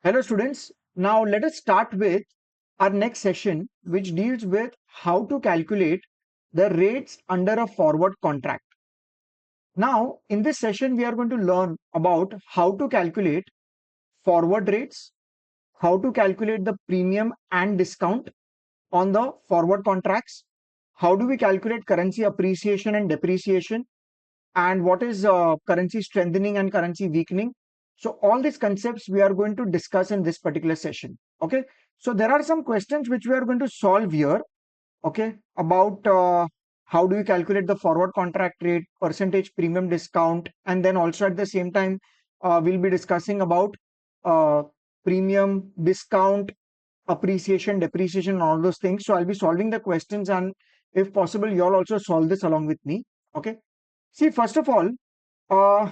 Hello students, now let us start with our next session which deals with how to calculate the rates under a forward contract. Now in this session we are going to learn about how to calculate forward rates, how to calculate the premium and discount on the forward contracts, how do we calculate currency appreciation and depreciation, and what is currency strengthening and currency weakening. So all these concepts we are going to discuss in this particular session. Okay, so there are some questions which we are going to solve here. Okay, about how do you calculate the forward contract rate, percentage premium discount, and then also at the same time we'll be discussing about uh, premium discount, appreciation, depreciation, all those things. So I'll be solving the questions, and if possible you all also solve this along with me. Okay, see, first of all, uh,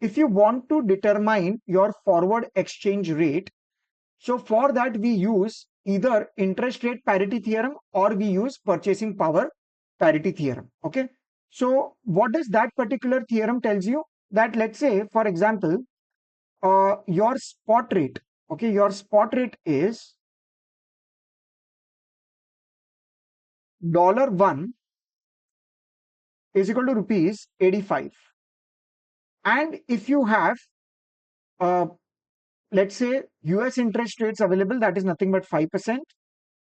if you want to determine your forward exchange rate, so for that we use either interest rate parity theorem or we use purchasing power parity theorem. Okay, so what does that particular theorem tells you? That, let's say for example, your spot rate, okay, your spot rate is $1 is equal to rupees 85, and if you have uh, let's say US interest rates available, that is nothing but 5%,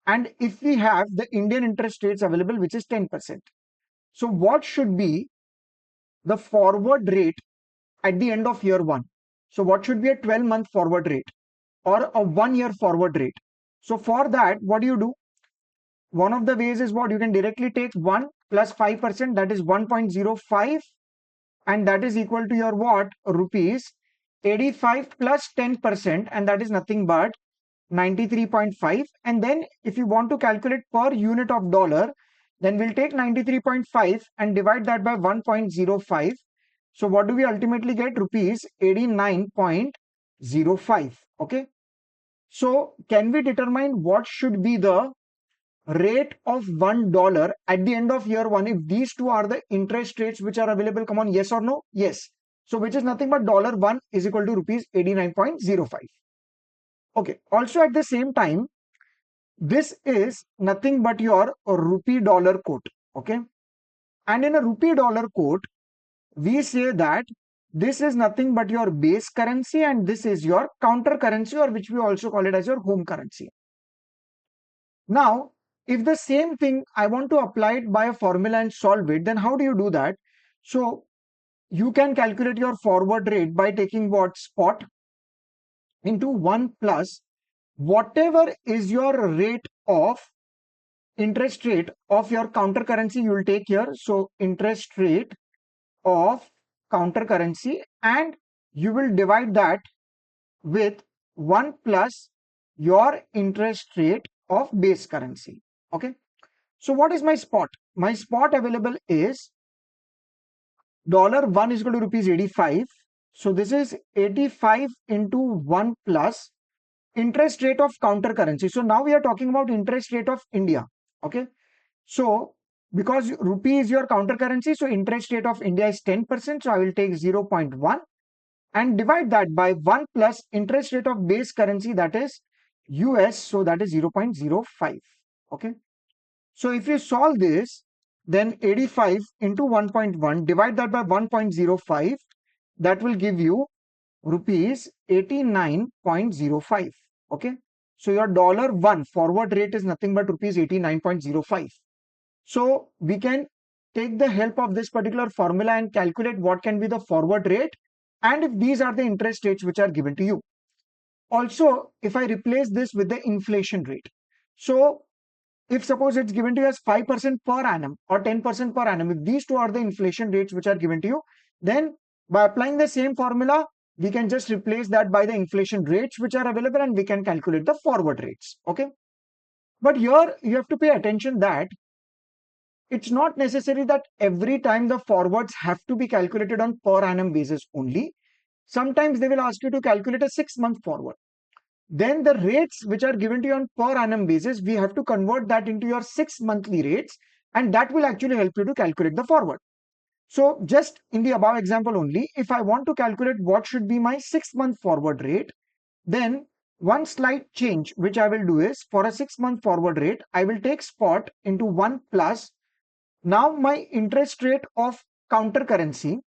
and if we have the Indian interest rates available, which is 10%. So what should be the forward rate at the end of year one? So what should be a 12-month forward rate or a 1-year forward rate? So for that, what do you do? One of the ways is what you can directly take 1 plus 5%, that is 1.05, and that is equal to your what? Rupees 85 plus 10%, and that is nothing but 93.5. And then if you want to calculate per unit of dollar, then we'll take 93.5 and divide that by 1.05. So what do we ultimately get? Rupees 89.05. Okay, so can we determine what should be the rate of $1 at the end of year one if these two are the interest rates which are available? Come on, yes or no? Yes. So which is nothing but $1 is equal to rupees 89.05. Okay, also at the same time, this is nothing but your rupee dollar quote. Okay, and in a rupee dollar quote, we say that this is nothing but your base currency and this is your counter currency, or which we also call it as your home currency. Now, if the same thing I want to apply it by a formula and solve it, then how do you do that? So you can calculate your forward rate by taking what? Spot into 1 plus whatever is your rate of interest rate of your counter currency you will take here. So interest rate of counter currency, and you will divide that with 1 plus your interest rate of base currency. Okay, so what is my spot? My spot available is $1 is equal to rupees 85. So this is 85 into 1 plus interest rate of counter currency. So now we are talking about interest rate of India. Okay, so because rupee is your counter currency, so interest rate of India is 10%. So I will take 0.1 and divide that by 1 plus interest rate of base currency, that is US. So that is 0.05. Okay, so if you solve this, then 85 into 1.1, divide that by 1.05, that will give you rupees 89.05. Okay, so your $1 forward rate is nothing but rupees 89.05. So we can take the help of this particular formula and calculate what can be the forward rate, and if these are the interest rates which are given to you. Also, if I replace this with the inflation rate, so if suppose it's given to you as 5% per annum or 10% per annum, if these two are the inflation rates which are given to you, then by applying the same formula, we can just replace that by the inflation rates which are available and we can calculate the forward rates. Okay, but here you have to pay attention that it's not necessary that every time the forwards have to be calculated on per annum basis only. Sometimes they will ask you to calculate a 6-month forward. Then the rates which are given to you on per annum basis, we have to convert that into your 6 monthly rates, and that will actually help you to calculate the forward. So just in the above example only, if I want to calculate what should be my 6-month forward rate, Then one slight change which I will do is for a 6-month forward rate, I will take spot into 1 plus. Now my interest rate of counter currency,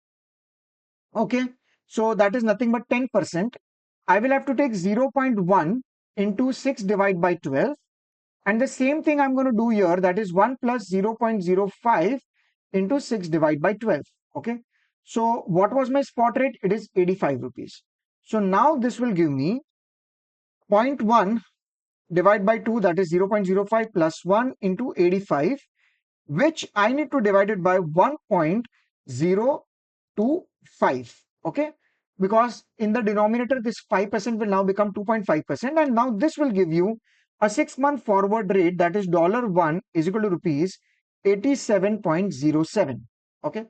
okay, so that is nothing but 10%. I will have to take 0.1 into 6 divided by 12. And the same thing I'm going to do here, that is 1 plus 0.05 into 6 divided by 12. Okay. So what was my spot rate? It is 85 rupees. So now this will give me 0.1 divided by 2, that is 0.05 plus 1 into 85, which I need to divide it by 1.025. Okay, because in the denominator this 5% will now become 2.5%, and now this will give you a 6-month forward rate, that is $1 is equal to rupees 87.07. Okay,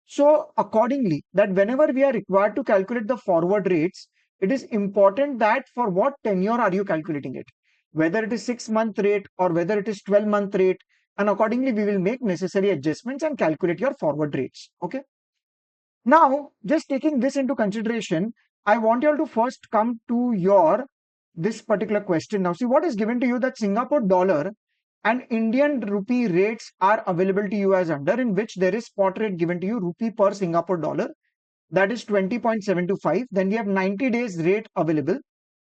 so accordingly, that whenever we are required to calculate the forward rates, it is important that for what tenure are you calculating it, whether it is 6-month rate or whether it is 12-month rate, and accordingly we will make necessary adjustments and calculate your forward rates. Okay, now just taking this into consideration, I want you all to first come to your this particular question. Now see what is given to you, that Singapore dollar and Indian rupee rates are available to you as under, in which there is spot rate given to you rupee per Singapore dollar, that is 20.725. Then we have 90 days rate available,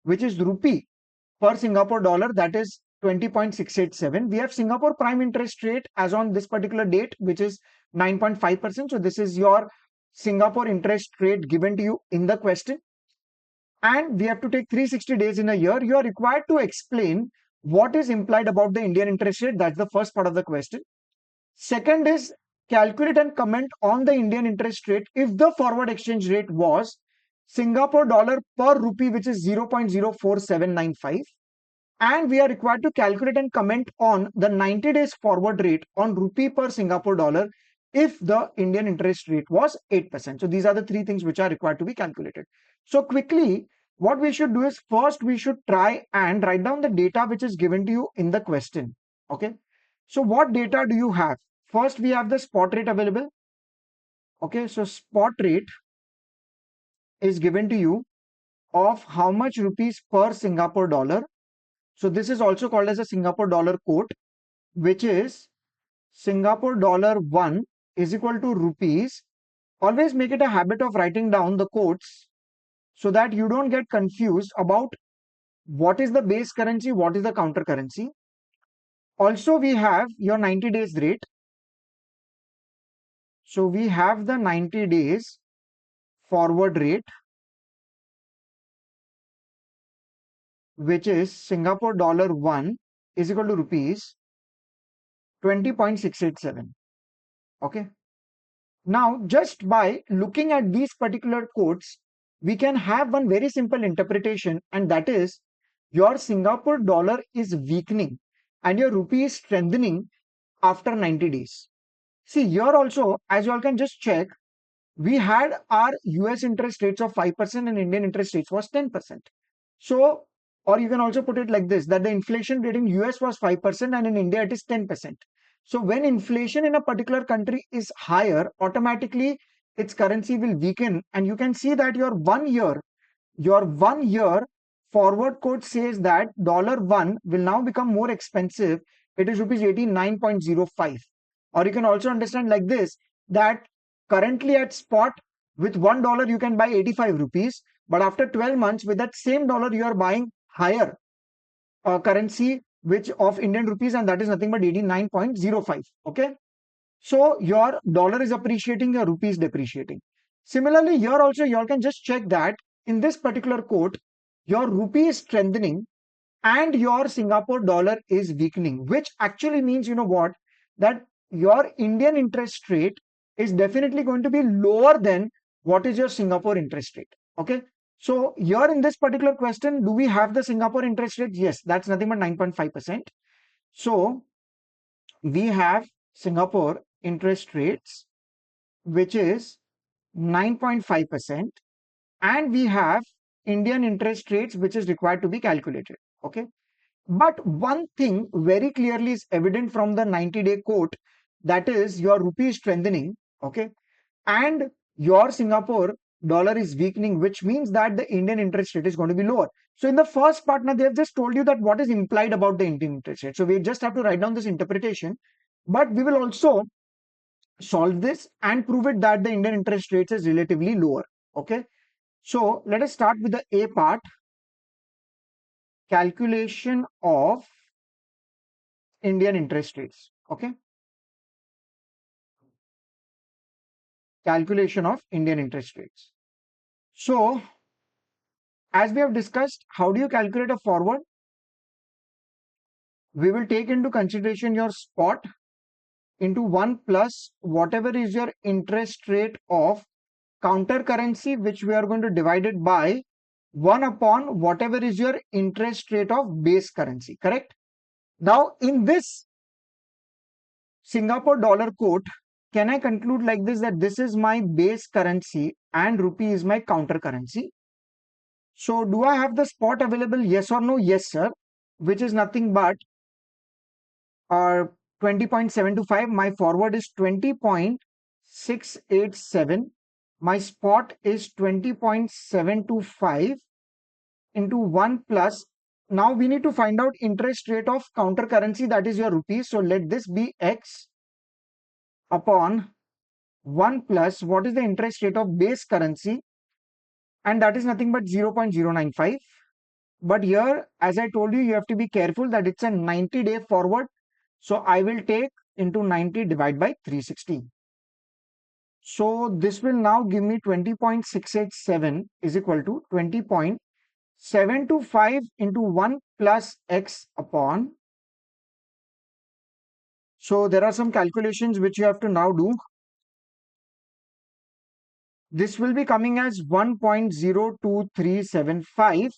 which is rupee per Singapore dollar, that is 20.687. We have Singapore prime interest rate as on this particular date, which is 9.5%. So this is your Singapore interest rate given to you in the question. And we have to take 360 days in a year. You are required to explain what is implied about the Indian interest rate. That's the first part of the question. Second is calculate and comment on the Indian interest rate if the forward exchange rate was Singapore dollar per rupee, which is 0.04795. And we are required to calculate and comment on the 90 days forward rate on rupee per Singapore dollar if the Indian interest rate was 8%. So these are the three things which are required to be calculated. So quickly, what we should do is first we should try and write down the data which is given to you in the question. Okay. So what data do you have? First, we have the spot rate available. Okay. So spot rate is given to you of how much rupees per Singapore dollar. So this is also called as a Singapore dollar quote, which is Singapore dollar 1 is equal to rupees. Always make it a habit of writing down the quotes so that you don't get confused about what is the base currency, what is the counter currency. Also, we have your 90 days rate. So we have the 90 days forward rate, which is Singapore dollar 1 is equal to rupees 20.687. Okay. Now, just by looking at these particular quotes, we can have one very simple interpretation, and that is your Singapore dollar is weakening and your rupee is strengthening after 90 days. See, here also, as you all can just check, we had our US interest rates of 5% and Indian interest rates was 10%. So, or you can also put it like this, that the inflation rate in US was 5% and in India it is 10%. So when inflation in a particular country is higher, automatically its currency will weaken. And you can see that your 1 year forward quote says that $1 will now become more expensive. It is rupees 89.05. Or you can also understand like this, that currently at spot with $1 you can buy 85 rupees, but after 12 months with that same dollar you are buying higher currency which of Indian rupees, and that is nothing but 89.05. Okay, so your dollar is appreciating, your rupee is depreciating. Similarly, here also you all can just check that in this particular quote your rupee is strengthening and your Singapore dollar is weakening, which actually means, you know what, that your Indian interest rate is definitely going to be lower than what is your Singapore interest rate. Okay, so here in this particular question, do we have the Singapore interest rate? Yes, that's nothing but 9.5%. So we have Singapore interest rates, which is 9.5%, and we have Indian interest rates, which is required to be calculated. Okay, but one thing very clearly is evident from the 90-day quote, that is your rupee is strengthening. Okay, and your Singapore dollar is weakening, which means that the Indian interest rate is going to be lower. So in the first part, now they have just told you that what is implied about the Indian interest rate. So we just have to write down this interpretation, but we will also solve this and prove it that the Indian interest rates is relatively lower. Okay. So let us start with the A part, calculation of Indian interest rates. Okay. Calculation of Indian interest rates. So as we have discussed, how do you calculate a forward? We will take into consideration your spot into 1 plus whatever is your interest rate of counter currency, which we are going to divide it by 1 upon whatever is your interest rate of base currency, correct? Now, in this Singapore dollar quote, can I conclude like this, that this is my base currency and rupee is my counter currency? So, do I have the spot available? Yes or no? Yes, sir. Which is nothing but 20.725. My forward is 20.687. My spot is 20.725 into 1 plus. Now we need to find out interest rate of counter currency, that is your rupees. So let this be X upon 1 plus what is the interest rate of base currency, and that is nothing but 0.095. But here, as I told you, you have to be careful that it's a 90-day forward. So I will take into 90 divided by 360. So this will now give me 20.687 is equal to 20.725 into 1 plus X upon. So there are some calculations which you have to now do. This will be coming as 1.02375.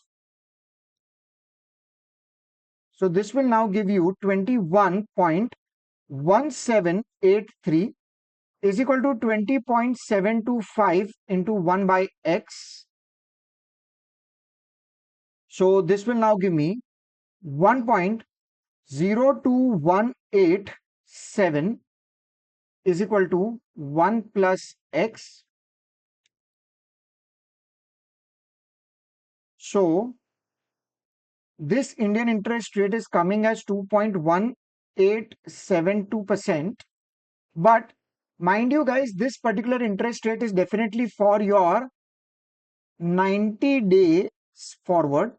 So this will now give you 21.1783 is equal to 20.725 into 1 by X. So this will now give me 1.0218 is equal to 1 plus X. So this Indian interest rate is coming as 2.1872%. But mind you guys, this particular interest rate is definitely for your 90 days forward.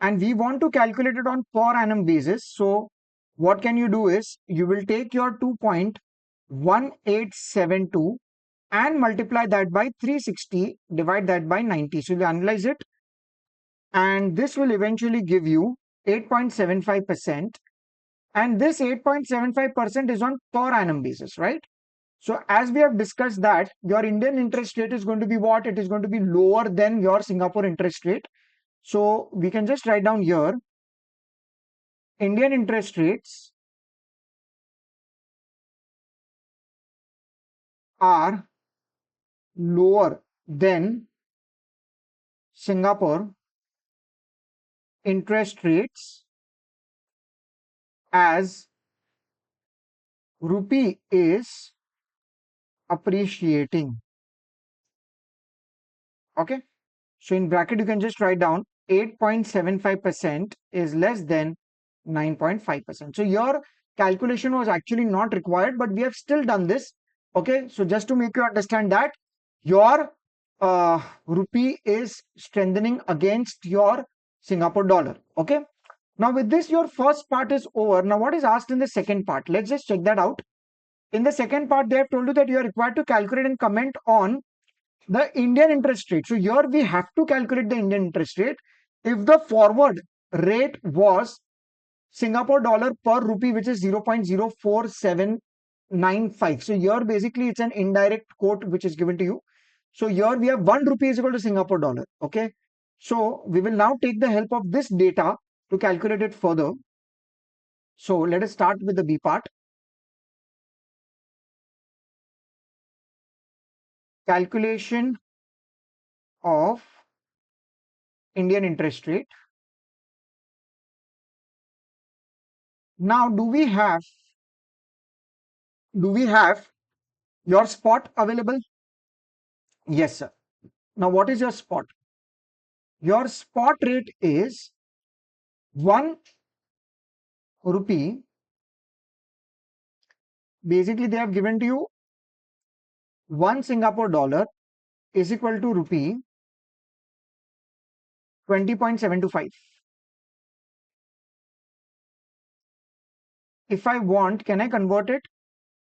And we want to calculate it on per annum basis. So what can you do is you will take your 2.1872 and multiply that by 360, divide that by 90. So you analyze it, and this will eventually give you 8.75%. And this 8.75% is on per annum basis, right? So as we have discussed that your Indian interest rate is going to be what? It is going to be lower than your Singapore interest rate. So we can just write down here Indian interest rates are lower than Singapore interest rates as rupee is appreciating. Okay. So in bracket, you can just write down 8.75% is less than 9.5%. So your calculation was actually not required, but we have still done this. Okay. So just to make you understand that your rupee is strengthening against your Singapore dollar. Okay. Now with this, your first part is over. Now what is asked in the second part? Let's just check that out. In the second part, they have told you that you are required to calculate and comment on the Indian interest rate. So here we have to calculate the Indian interest rate. If the forward rate was Singapore dollar per rupee, which is 0.04795. So here basically it's an indirect quote which is given to you. So here we have 1 rupee is equal to Singapore dollar. Okay. So we will now take the help of this data to calculate it further. So let us start with the B part. Calculation of Indian interest rate. Now, do we have your spot available? Yes, sir. Now, what is your spot? Your spot rate is 1 rupee. Basically, they have given to you 1 Singapore dollar is equal to rupee 20.725. If I want, can I convert it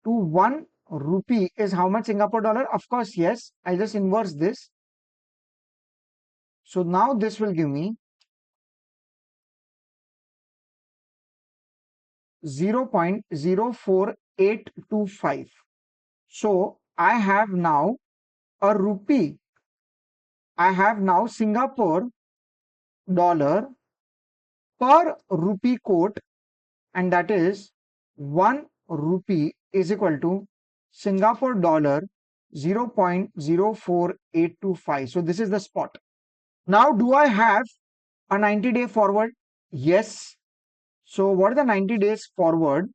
to 1 rupee is how much Singapore dollar? Of course, yes. I'll just inverse this. So now this will give me 0.04825. So I have now a rupee. I have now Singapore dollar per rupee quote, and that is 1 rupee is equal to Singapore dollar 0.04825. So this is the spot. Now, do I have a 90-day forward? Yes. So what is the 90 days forward?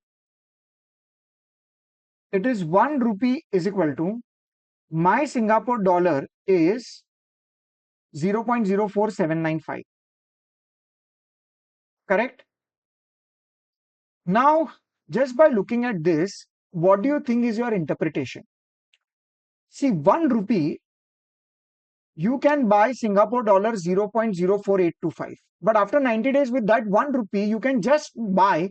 It is 1 rupee is equal to my Singapore dollar is 0.04795. Correct? Now, just by looking at this, what do you think is your interpretation? See, 1 rupee, you can buy Singapore dollar 0.04825. But after 90 days with that 1 rupee, you can just buy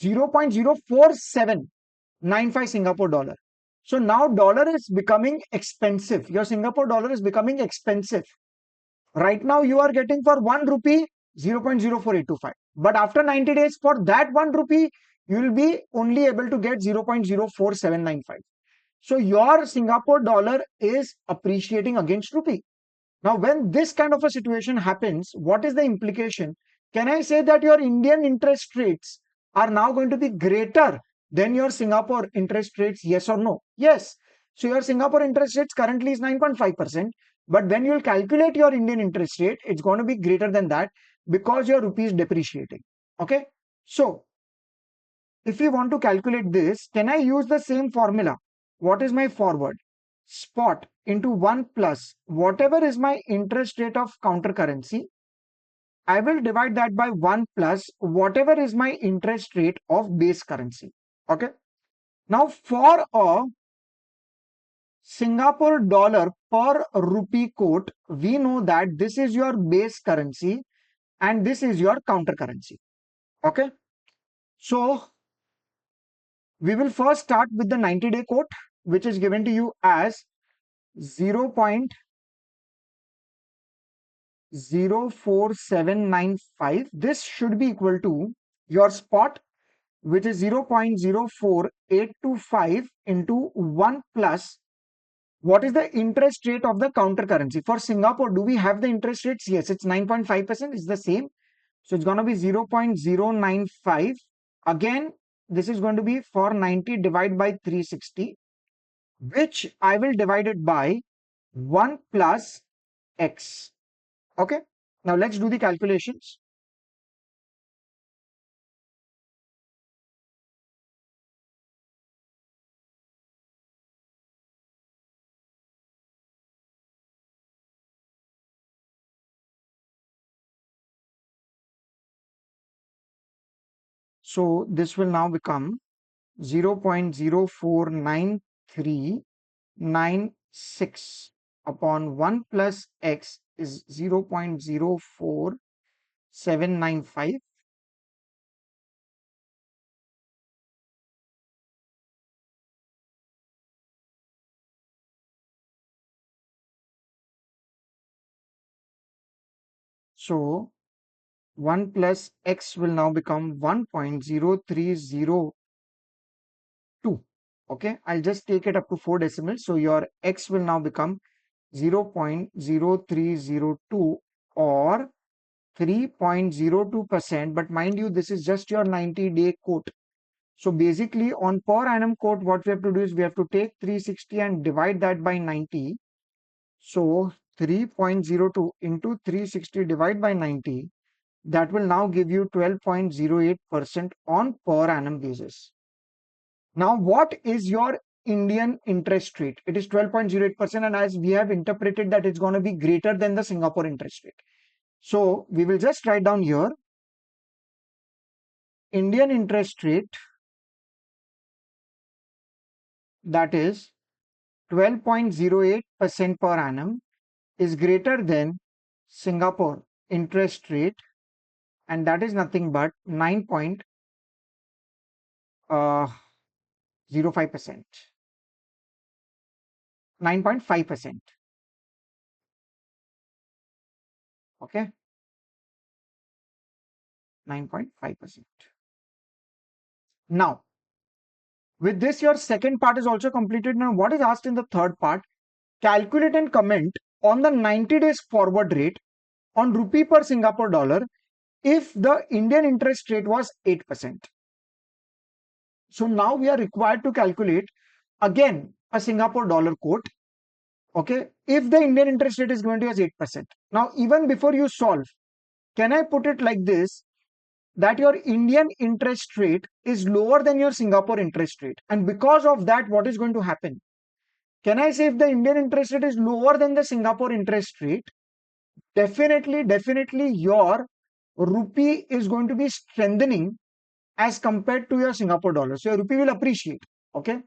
0.04795 Singapore dollar. So now dollar is becoming expensive. Your Singapore dollar is becoming expensive. Right now you are getting for 1 rupee 0.04825. But after 90 days for that 1 rupee, you will be only able to get 0.04795. So your Singapore dollar is appreciating against rupee. Now, when this kind of a situation happens, what is the implication? Can I say that your Indian interest rates are now going to be greater than your Singapore interest rates? Yes or no? Yes. So your Singapore interest rates currently is 9.5%. But when you will calculate your Indian interest rate, it's going to be greater than that because your rupee is depreciating. Okay. So if we want to calculate this, can I use the same formula? What is my forward? Spot into 1 plus whatever is my interest rate of counter currency. I will divide that by 1 plus whatever is my interest rate of base currency. Okay. Now, for a Singapore dollar per rupee quote, we know that this is your base currency and this is your counter currency. Okay. So we will first start with the 90-day quote, which is given to you as 0.04795. This should be equal to your spot, which is 0.04825 into 1 plus what is the interest rate of the counter currency. For Singapore, do we have the interest rates? Yes, it's 9.5%. It's the same. So it's going to be 0.095. Again, this is going to be for 90 divided by 360, which I will divide it by 1 plus x. Okay. Now let's do the calculations. So this will now become 0.049396 upon 1 plus x is 0.04795. So 1 plus x will now become 1.0302. Okay, I'll just take it up to 4 decimals. So your x will now become 0.0302 or 3.02%. But mind you, this is just your 90-day quote. So basically on per annum quote, what we have to do is we have to take 360 and divide that by 90. So 3.02 into 360 divided by 90. That will now give you 12.08% on per annum basis. Now, what is your Indian interest rate. It is 12.08%, and as we have interpreted that it's going to be greater than the Singapore interest rate. So we will just write down here Indian interest rate, that is 12.08% per annum, is greater than Singapore interest rate, and that is nothing but 9.05%. 9.5%. Okay, 9.5%. Now, with this, your second part is also completed. Now, what is asked in the third part? Calculate and comment on the 90 days forward rate on rupee per Singapore dollar if the Indian interest rate was 8%. So now we are required to calculate again a Singapore dollar quote. Okay, if the Indian interest rate is going to be as 8%. Now, even before you solve, can I put it like this? That your Indian interest rate is lower than your Singapore interest rate. And because of that, what is going to happen? Can I say if the Indian interest rate is lower than the Singapore interest rate, definitely your rupee is going to be strengthening as compared to your Singapore dollar. So your rupee will appreciate. Okay.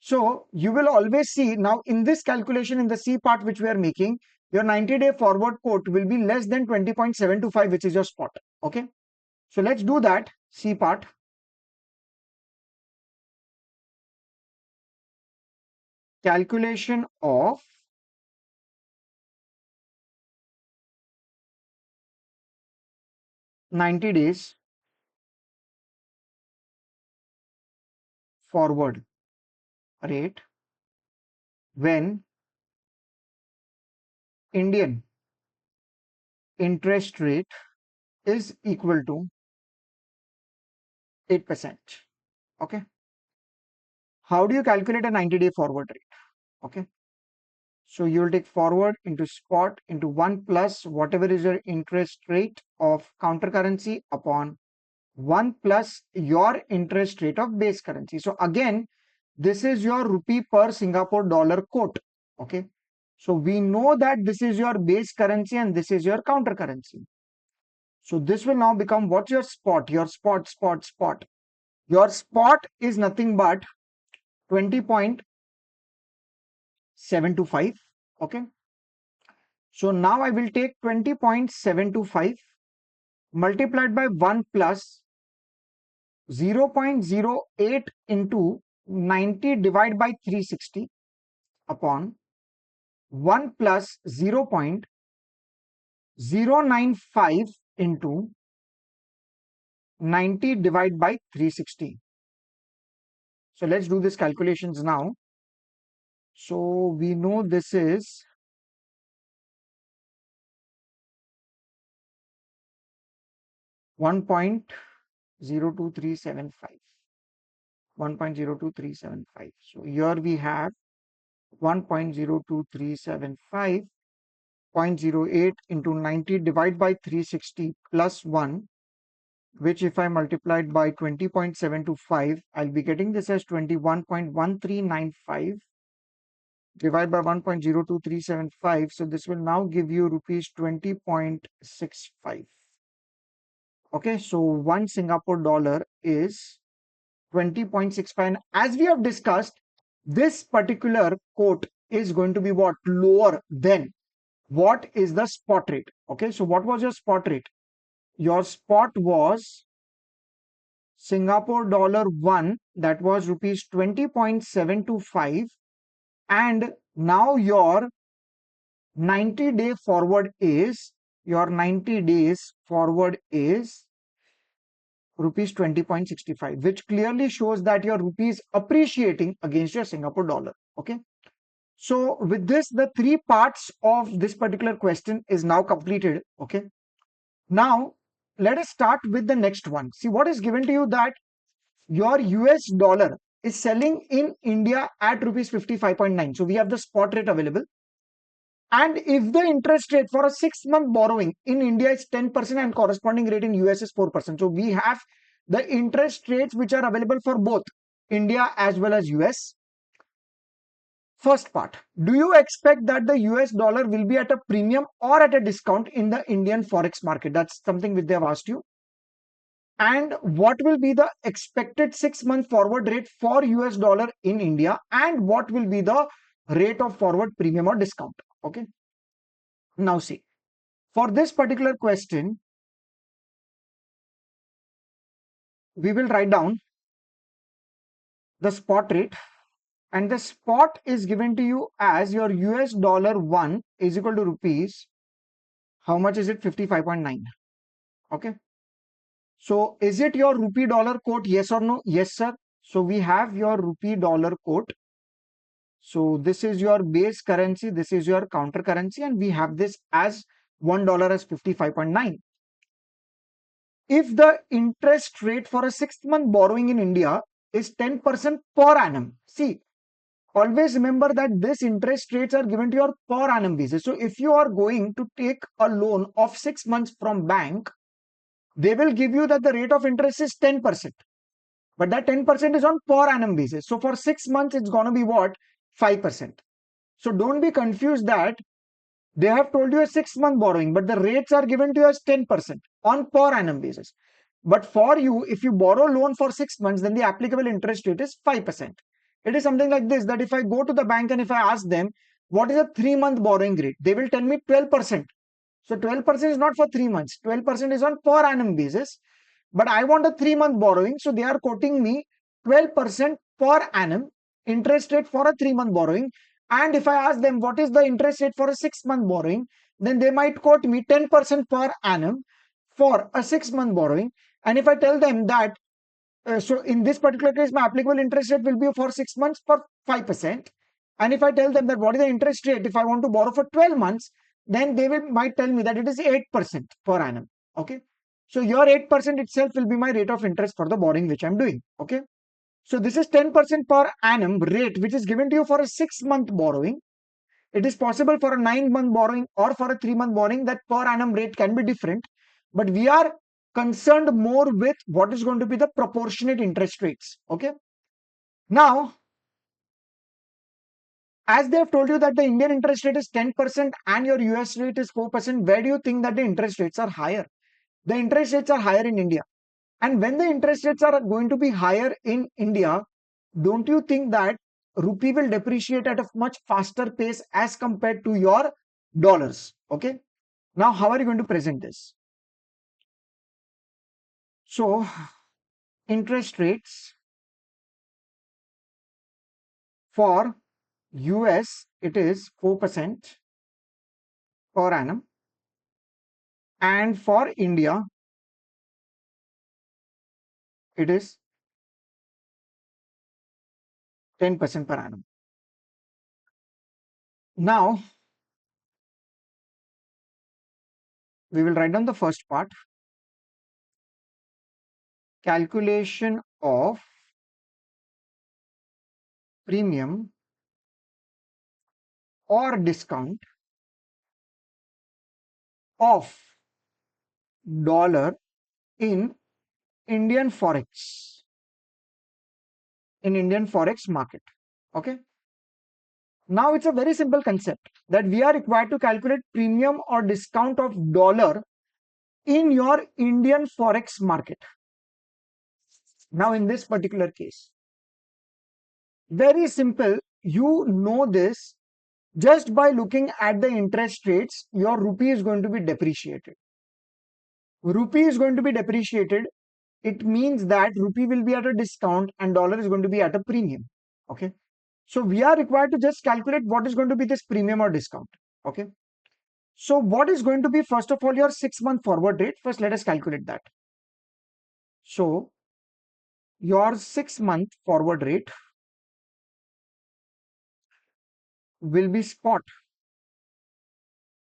So you will always see now in this calculation in the C part which we are making, your 90-day forward quote will be less than 20.725, which is your spot. Okay. So let's do that C part. Calculation of $90 days forward rate when Indian interest rate is equal to 8%. Okay. How do you calculate a 90-day forward rate? Okay. So you will take forward into spot into 1 plus whatever is your interest rate of counter currency upon 1 plus your interest rate of base currency. So again, this is your rupee per Singapore dollar quote. Okay. So we know that this is your base currency and this is your counter currency. So this will now become what's your spot? Your spot. Your spot is nothing but 20.725. Okay. So now I will take 20.725 multiplied by 1 plus 0.08 into 90 divided by 360 upon 1 plus 0.095 into 90 divided by 360. So let's do these calculations now. So we know this is 1.02375. 1.02375. So here we have 1.02375, 0.08 into 90 divided by 360 plus 1, which if I multiplied by 20.725, I'll be getting this as 21.1395 divided by 1.02375. So this will now give you rupees 20.65. Okay, so 1 Singapore dollar is 20.65. And as we have discussed, this particular quote is going to be what? Lower than what is the spot rate. Okay, so what was your spot rate? Your spot was Singapore dollar 1, that was rupees 20.725, and now your 90-day forward is rupees 20.65, which clearly shows that your rupee is appreciating against your Singapore dollar. Okay. So with this, the three parts of this particular question is now completed. Okay. Now let us start with the next one. See what is given to you, that your US dollar is selling in India at rupees 55.9. So we have the spot rate available. And if the interest rate for a 6-month borrowing in India is 10% and corresponding rate in US is 4%. So we have the interest rates which are available for both India as well as US. First part, do you expect that the US dollar will be at a premium or at a discount in the Indian forex market? That's something which they have asked you. And what will be the expected 6-month forward rate for US dollar in India? And what will be the rate of forward premium or discount? Okay. Now see, for this particular question, we will write down the spot rate, and the spot is given to you as your US dollar 1 is equal to rupees. How much is it? 55.9. Okay. So is it your rupee dollar quote? Yes or no? Yes, sir. So we have your rupee dollar quote. So this is your base currency. This is your counter currency. And we have this as $1 as 55.9. If the interest rate for a 6-month borrowing in India is 10% per annum. See, always remember that this interest rates are given to your per annum basis. So if you are going to take a loan of 6 months from bank, they will give you that the rate of interest is 10%. But that 10% is on per annum basis. So for 6 months, it's going to be what? 5%. So don't be confused that they have told you a 6-month borrowing, but the rates are given to you as 10% on per annum basis. But for you, if you borrow loan for 6 months, then the applicable interest rate is 5%. It is something like this, that if I go to the bank and if I ask them, what is a 3-month borrowing rate? They will tell me 12%. So 12% is not for 3 months. 12% is on per annum basis. But I want a 3-month borrowing. So they are quoting me 12% per annum interest rate for a 3-month borrowing. And if I ask them what is the interest rate for a 6-month borrowing, then they might quote me 10% per annum for a 6-month borrowing. And if I tell them that, so in this particular case, my applicable interest rate will be for 6 months for 5%. And if I tell them that what is the interest rate if I want to borrow for 12 months, then they might tell me that it is 8% per annum. Okay. So your 8% itself will be my rate of interest for the borrowing which I'm doing. Okay. So this is 10% per annum rate which is given to you for a 6-month borrowing. It is possible for a 9-month borrowing or for a 3-month borrowing that per annum rate can be different. But we are concerned more with what is going to be the proportionate interest rates. Okay. Now, as they have told you that the Indian interest rate is 10% and your US rate is 4%, where do you think that the interest rates are higher? The interest rates are higher in India. And when the interest rates are going to be higher in India, don't you think that rupee will depreciate at a much faster pace as compared to your dollars? Okay. Now, how are you going to present this? So, interest rates for US, it is 4% per annum. And for India, it is 10% per annum. Now, we will write down the first part. Calculation of premium or discount of dollar in Indian forex, market. Okay. Now it's a very simple concept that we are required to calculate premium or discount of dollar in your Indian forex market. Now in this particular case, very simple, you know this just by looking at the interest rates, your rupee is going to be depreciated. Rupee is going to be depreciated. It means that rupee will be at a discount and dollar is going to be at a premium. Okay. So we are required to just calculate what is going to be this premium or discount. Okay. So what is going to be, first of all, your 6-month forward rate? First, let us calculate that. So your 6-month forward rate will be spot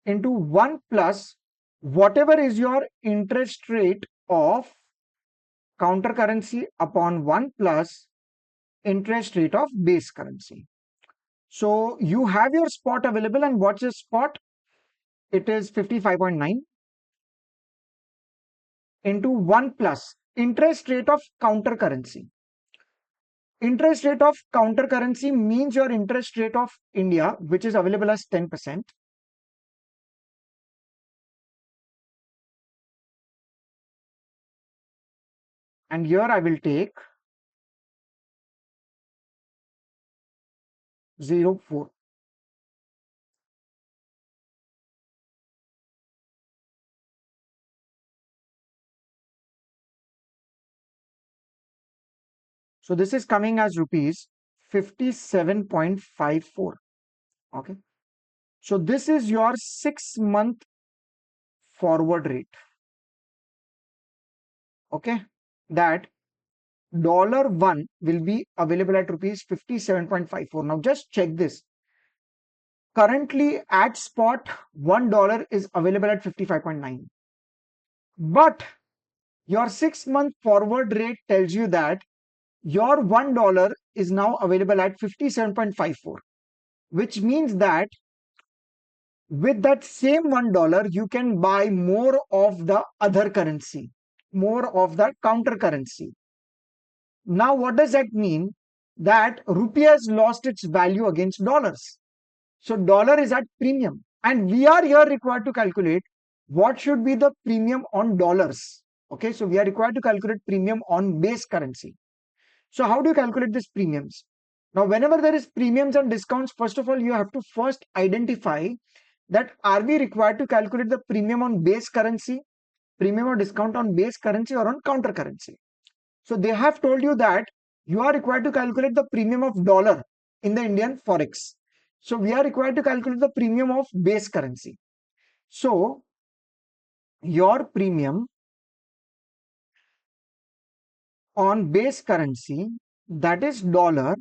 into 1 plus whatever is your interest rate of counter currency upon 1 plus interest rate of base currency. So you have your spot available, and what's your spot? It is 55.9 into 1 plus interest rate of counter currency. Interest rate of counter currency means your interest rate of India, which is available as 10%. And here I will take 0.4. So this is coming as rupees 57.54. Okay. So this is your 6-month forward rate. Okay. That $1 will be available at rupees 57.54. Now just check this. Currently at spot, $1 is available at 55.9. But your 6-month forward rate tells you that your $1 is now available at 57.54, which means that with that same $1, you can buy more of the other currency, more of the counter currency. Now, what does that mean? That rupee has lost its value against dollars. So dollar is at premium. And we are here required to calculate what should be the premium on dollars. Okay, so we are required to calculate premium on base currency. So how do you calculate these premiums? Now, whenever there is premiums and discounts, first of all, you have to first identify that are we required to calculate the premium on base currency, premium or discount on base currency or on counter currency. So they have told you that you are required to calculate the premium of dollar in the Indian forex. So we are required to calculate the premium of base currency. So your premium on base currency, that is dollar,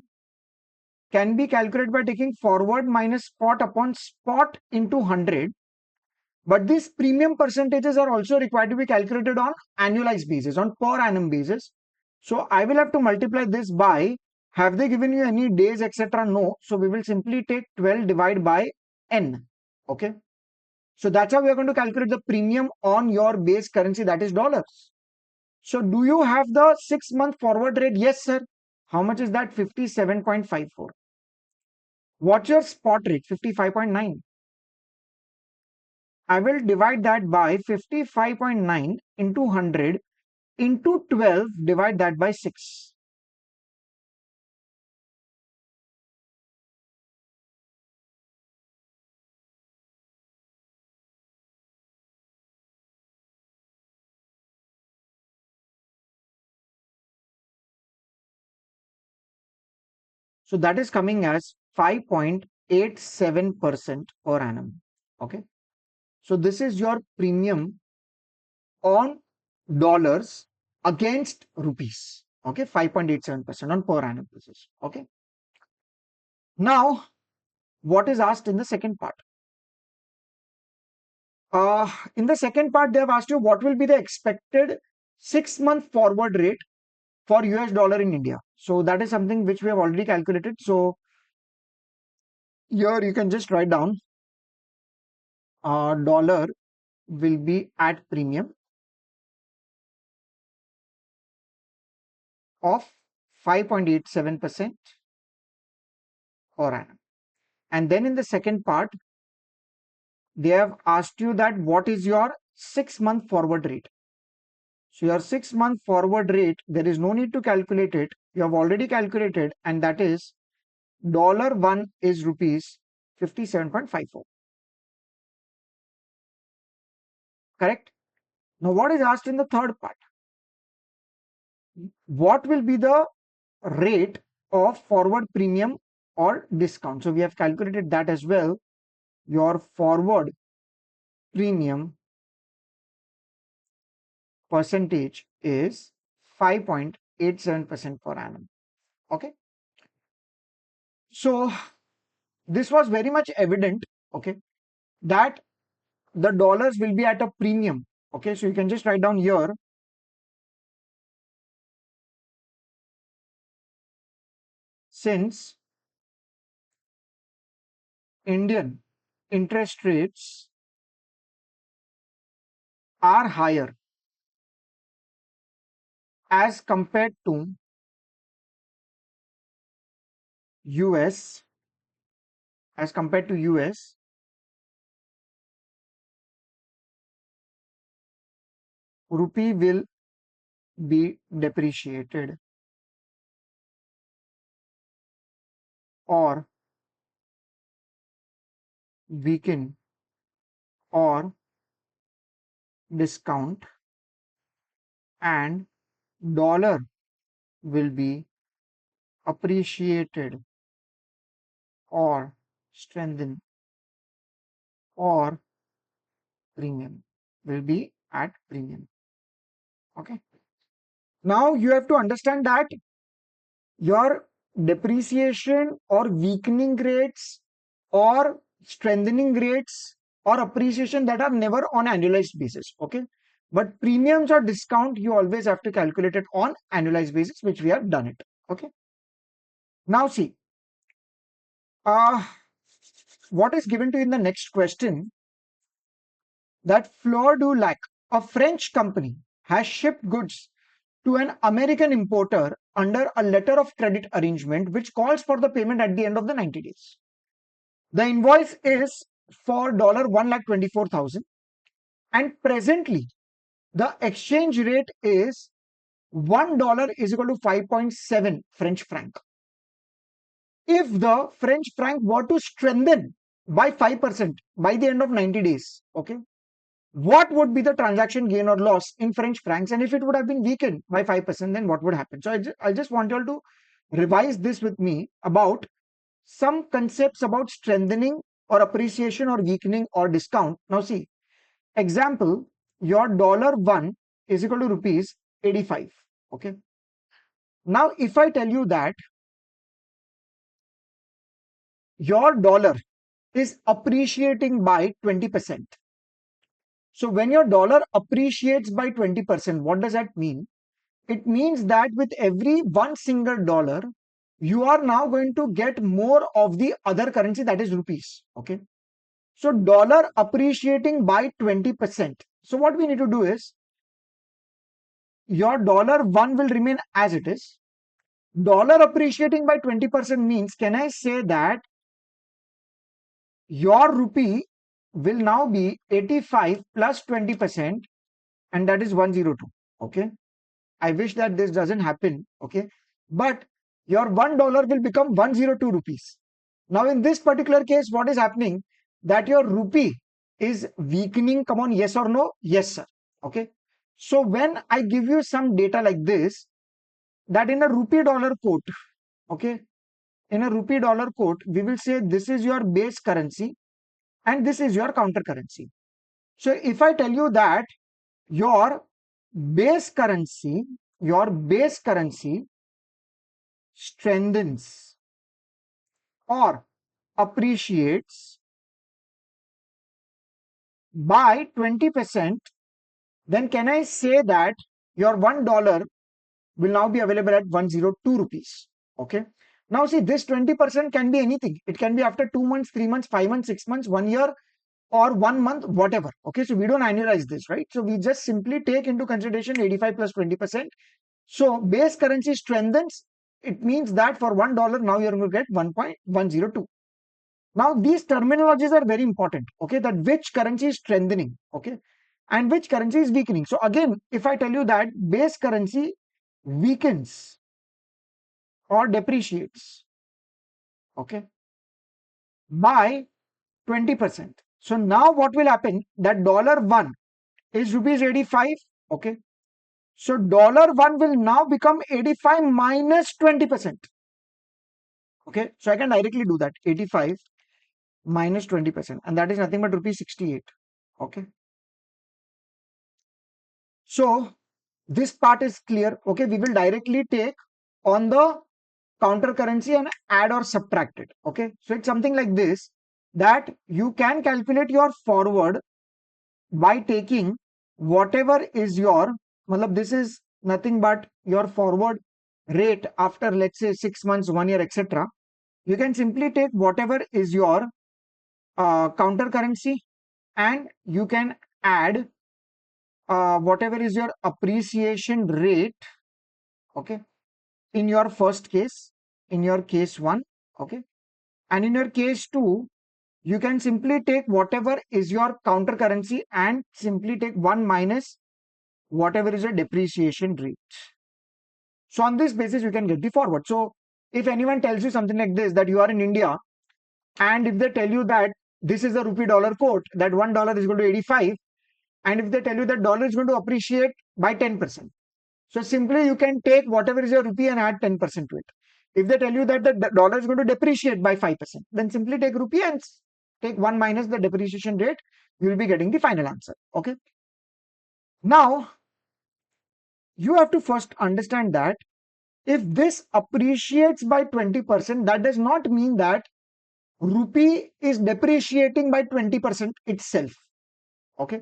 can be calculated by taking forward minus spot upon spot into 100. But these premium percentages are also required to be calculated on annualized basis, on per annum basis. So I will have to multiply this by, have they given you any days, etc.? No. So we will simply take 12 divided by n. Okay. So that's how we are going to calculate the premium on your base currency, that is dollars. So do you have the 6-month forward rate? Yes, sir. How much is that? 57.54. What's your spot rate? 55.9. I will divide that by 55.9 into 100 into 12, divide that by 6. So that is coming as 5.87% per annum. Okay. So this is your premium on dollars against rupees. Okay. 5.87% on per annum basis. Okay. Now, what is asked in the second part? In the second part, they have asked you what will be the expected 6-month forward rate for US dollar in India. So that is something which we have already calculated. So here you can just write down dollar will be at premium of 5.87% per annum. And then in the second part, they have asked you that what is your 6-month forward rate. So your 6-month forward rate, there is no need to calculate it. You have already calculated, and that is $1 is rupees 57.54. Correct? Now, what is asked in the third part? What will be the rate of forward premium or discount? So we have calculated that as well. Your forward premium percentage is 5.87% per annum. Okay. So this was very much evident, okay, that the dollars will be at a premium. Okay, so you can just write down here, since Indian interest rates are higher as compared to US, as compared to US, rupee will be depreciated or weaken or discount, and dollar will be appreciated or strengthen, or premium will be at premium. Okay. Now you have to understand that your depreciation or weakening rates or strengthening rates or appreciation, that are never on annualized basis. Okay. But premiums or discount, you always have to calculate it on annualized basis, which we have done it. Okay. Now see, uh, what is given to you in the next question, that Fleur du Lac, a French company, has shipped goods to an American importer under a letter of credit arrangement which calls for the payment at the end of the 90 days. The invoice is for $1,24,000, and presently the exchange rate is $1 is equal to 5.7 French franc. If the French franc were to strengthen by 5% by the end of 90 days, okay, what would be the transaction gain or loss in French francs? And if it would have been weakened by 5%, then what would happen? So I just want you all to revise this with me about some concepts about strengthening or appreciation or weakening or discount. Now see, example, your $1 is equal to rupees 85. Okay. Now if I tell you that your dollar is appreciating by 20%. So when your dollar appreciates by 20%, what does that mean? It means that with every one single dollar, you are now going to get more of the other currency, that is rupees. Okay. So dollar appreciating by 20%. So what we need to do is, your $1 will remain as it is. Dollar appreciating by 20% means, can I say that your rupee will now be 85 plus 20%, and that is 102. Okay. I wish that this doesn't happen. Okay. But your $1 will become 102 rupees. Now, in this particular case, what is happening? That your rupee is weakening. Come on, yes or no? Yes, sir. Okay. So when I give you some data like this, that in a rupee dollar quote, okay, in a rupee dollar quote, we will say this is your base currency and this is your counter currency. So if I tell you that your base currency, your base currency strengthens or appreciates by 20%, then can I say that your $1 will now be available at 102 rupees. Okay. Now see, this 20% can be anything. It can be after 2 months, 3 months, 5 months, 6 months, 1 year, or 1 month, whatever. Okay. So we don't annualize this, right? So we just simply take into consideration 85 plus 20%. So base currency strengthens. It means that for $1, now you're going to get 1.102. Now these terminologies are very important. Okay. That which currency is strengthening. Okay. And which currency is weakening. So again, if I tell you that base currency weakens or depreciates, okay, by 20%. So now what will happen? That $1 is rupees 85. Okay. So $1 will now become 85 minus 20%. Okay. So I can directly do that. 85 minus 20%. And that is nothing but rupees 68. Okay. So this part is clear. Okay. We will directly take on the counter currency and add or subtract it. Okay. So it's something like this, that you can calculate your forward by taking whatever is your, matlab, this is nothing but your forward rate after, let's say, 6 months, 1 year, etc. You can simply take whatever is your counter currency, and you can add whatever is your appreciation rate. Okay. In your first case, in your case 1. Okay. And in your case 2, you can simply take whatever is your counter currency and simply take 1 minus whatever is your depreciation rate. So on this basis, you can get the forward. So if anyone tells you something like this, that you are in India, and if they tell you that this is a rupee dollar quote, that $1 is going to 85, and if they tell you that dollar is going to appreciate by 10%, so simply you can take whatever is your rupee and add 10% to it. If they tell you that the dollar is going to depreciate by 5%, then simply take rupee and take 1 minus the depreciation rate. You will be getting the final answer. Okay. Now, you have to first understand that if this appreciates by 20%, that does not mean that rupee is depreciating by 20% itself. Okay.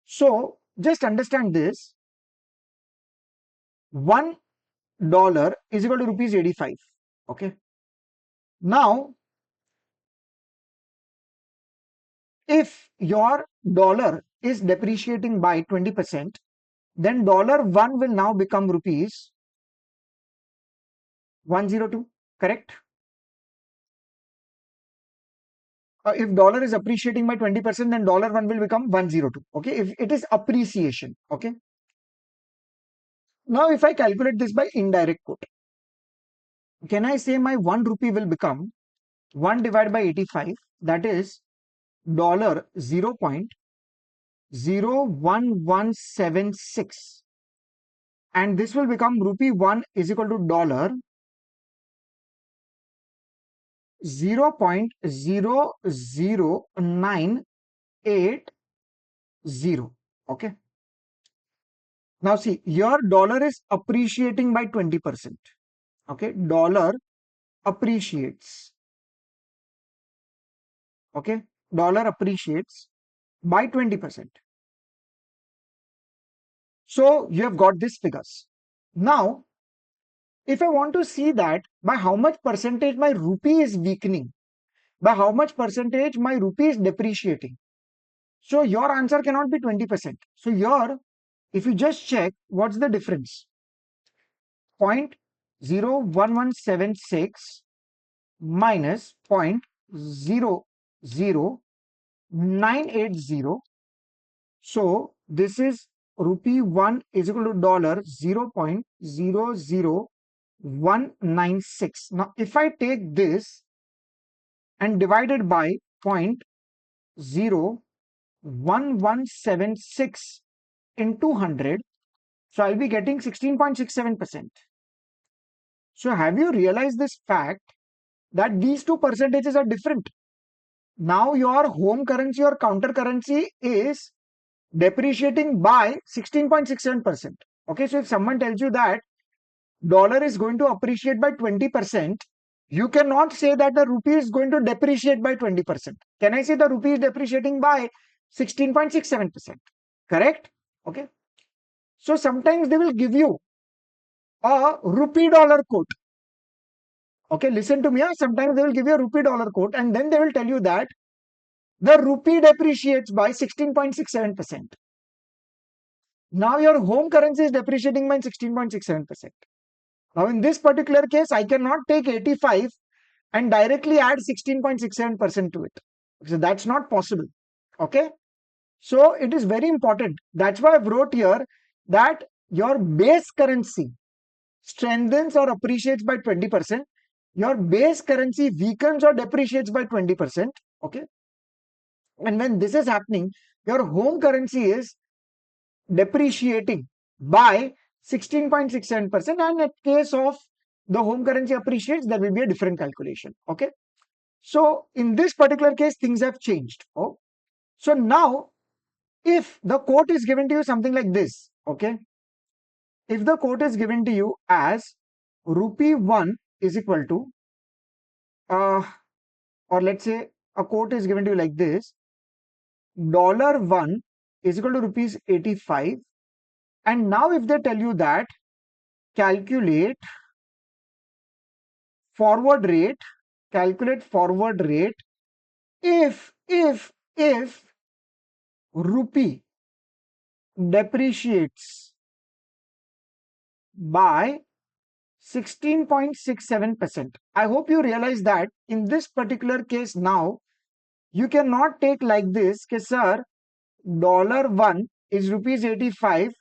So just understand this. $1 is equal to rupees 85. Okay. Now, if your dollar is depreciating by 20%, then $1 will now become rupees 102, correct? If dollar is appreciating by 20%, then $1 will become 102. Okay, if it is appreciation. Okay. Now, if I calculate this by indirect quote, can I say my 1 rupee will become 1 divided by 85? That is dollar 0.01176, and this will become rupee 1 is equal to dollar 0.00980. Okay. Now see, your dollar is appreciating by 20%. Okay. Dollar appreciates. Okay. Dollar appreciates by 20%. So you have got these figures. Now, if I want to see that by how much percentage my rupee is weakening, by how much percentage my rupee is depreciating, so your answer cannot be 20%. So your, if you just check what's the difference, 0.01176 minus 0.00980. So this is rupee 1 is equal to dollar 0.00196. Now if I take this and divide it by 0.01176 into 100, so I'll be getting 16.67%. So have you realized this fact that these two percentages are different? Now your home currency or counter currency is depreciating by 16.67%. Okay, so if someone tells you that dollar is going to appreciate by 20%, you cannot say that the rupee is going to depreciate by 20%. Can I say the rupee is depreciating by 16.67%? Correct? Okay. So sometimes they will give you a rupee dollar quote. Okay, listen to me. Sometimes they will give you a rupee dollar quote and then they will tell you that the rupee depreciates by 16.67%. Now your home currency is depreciating by 16.67%. Now in this particular case, I cannot take 85 and directly add 16.67% to it. So that's not possible. Okay. So it is very important. That's why I wrote here that your base currency strengthens or appreciates by 20%. Your base currency weakens or depreciates by 20%. Okay. And when this is happening, your home currency is depreciating by 16.67%. And in case of the home currency appreciates, there will be a different calculation. Okay. So in this particular case, things have changed. Oh. So now, if the quote is given to you something like this, okay. If the quote is given to you as rupee 1 is equal to, or let's say a quote is given to you like this, dollar 1 is equal to rupees 85. And now if they tell you that calculate forward rate, if rupee depreciates by 16.67%. I hope you realize that in this particular case now, you cannot take like this, कि sir, $1 is rupees 85.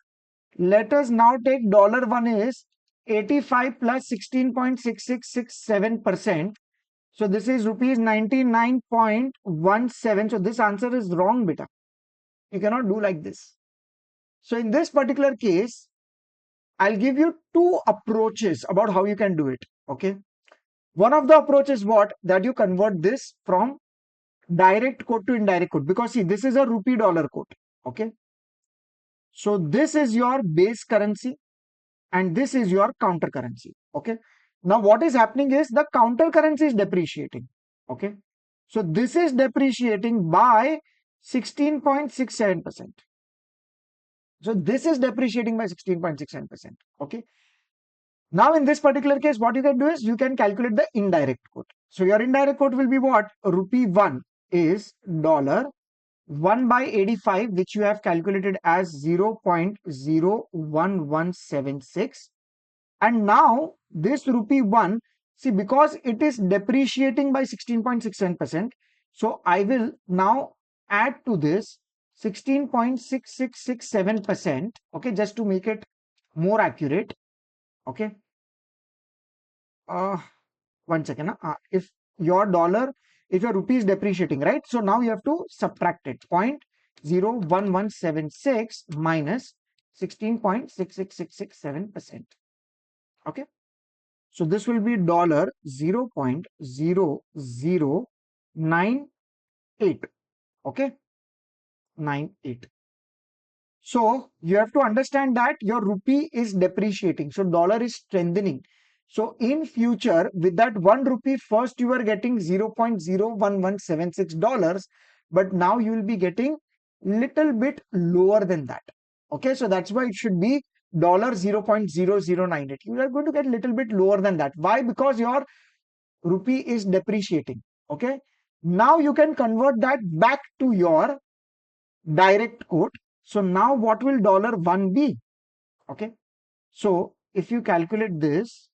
Let us now take $1 is 85 plus 16.6667%. So this is rupees 99.17. So this answer is wrong, beta. You cannot do like this. So in this particular case, I'll give you two approaches about how you can do it. Okay. One of the approaches what? That you convert this from direct quote to indirect quote. Because see, this is a rupee dollar quote. Okay. So this is your base currency and this is your counter currency. Okay. Now what is happening is the counter currency is depreciating. Okay. So this is depreciating by 16.67%. So this is depreciating by 16.67%. Okay. Now in this particular case, what you can do is you can calculate the indirect quote. So your indirect quote will be what? Rupee 1 is dollar 1 by 85, which you have calculated as 0.01176. And now this rupee 1, see, because it is depreciating by 16.67%, so I will now add to this 16.6667%, okay, just to make it more accurate. Okay. Uh, 1 second. If your dollar, if your rupee is depreciating, right? So now you have to subtract it. 0.01176 minus 16.66667%. Okay. So this will be dollar 0.0098. Okay. 98. So you have to understand that your rupee is depreciating. So dollar is strengthening. So in future, with that 1 rupee, first you are getting $0.01176, but now you will be getting little bit lower than that. Okay, so that's why it should be dollar 0.0098. You are going to get little bit lower than that. Why? Because your rupee is depreciating. Okay, now you can convert that back to your direct quote. So now what will dollar 1 be? Okay. So if you calculate this,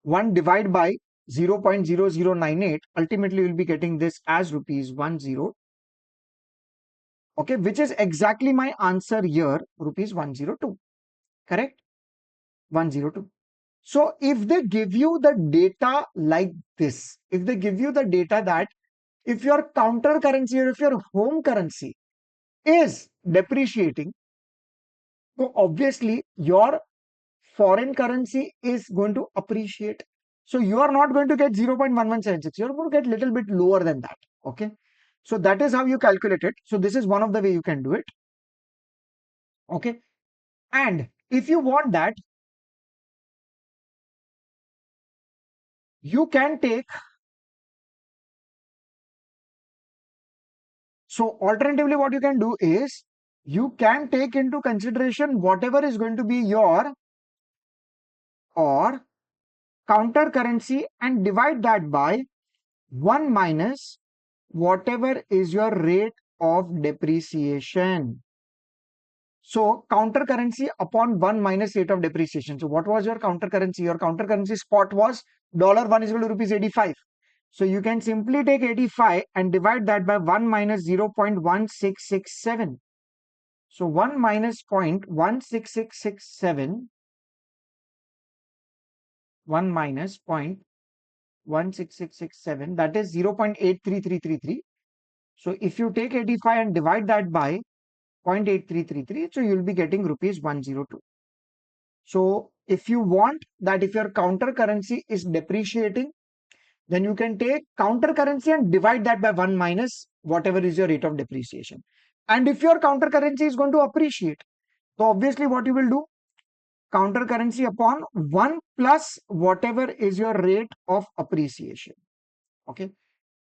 1 divided by 0.0098, ultimately you will be getting this as rupees 10. Okay, which is exactly my answer here, rupees 102. Correct? 102. So if they give you the data like this, if they give you the data that if your counter currency or if your home currency is depreciating, so obviously your foreign currency is going to appreciate. So you are not going to get 0.1176. You're going to get a little bit lower than that. Okay. So that is how you calculate it. So this is one of the way you can do it. Okay. And if you want that, you can take. So alternatively, what you can do is you can take into consideration whatever is going to be your or counter currency and divide that by 1 minus whatever is your rate of depreciation. So counter currency upon 1 minus rate of depreciation. So what was your counter currency? Your counter currency spot was $1 is equal to rupees 85. So you can simply take 85 and divide that by 1 minus 0.1667. So 1 minus 0.16667, 1 minus 0.16667, that is 0.83333. So if you take 85 and divide that by 0.8333, so you'll be getting rupees 102. So if you want that if your counter currency is depreciating, then you can take counter currency and divide that by 1 minus whatever is your rate of depreciation. And if your counter currency is going to appreciate, so obviously what you will do, counter currency upon 1 plus whatever is your rate of appreciation. Okay.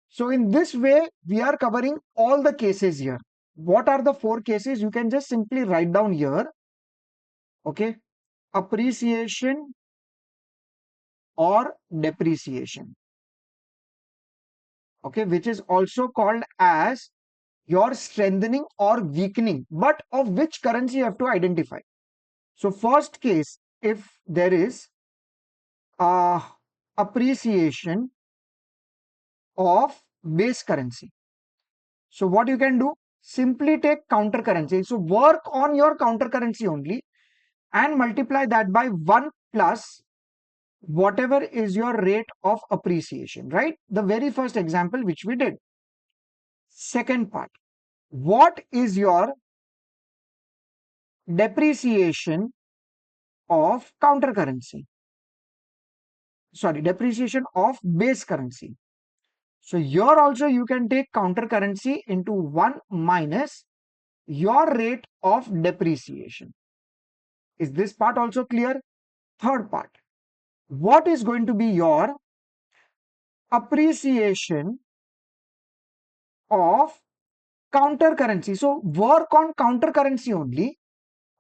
So in this way, we are covering all the cases here. What are the 4 cases? You can just simply write down here. Okay. Appreciation or depreciation. Okay. Which is also called as your strengthening or weakening. But of which currency you have to identify. So first case, if there is uh, appreciation of base currency. So what you can do, simply take counter currency. So work on your counter currency only and multiply that by 1 plus whatever is your rate of appreciation, right? The very first example which we did. Second part, what is your depreciation of counter currency? Sorry, depreciation of base currency. So here also you can take counter currency into 1 minus your rate of depreciation. Is this part also clear? Third part, what is going to be your appreciation of counter currency? So work on counter currency only.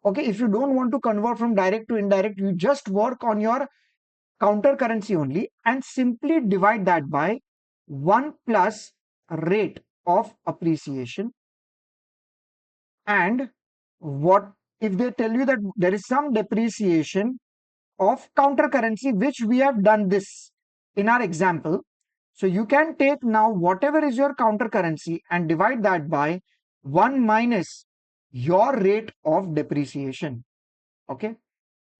Okay, if you don't want to convert from direct to indirect, you just work on your counter currency only and simply divide that by 1 plus rate of appreciation. And what if they tell you that there is some depreciation of counter currency, which we have done this in our example. So you can take now whatever is your counter currency and divide that by 1 minus your rate of depreciation. Okay,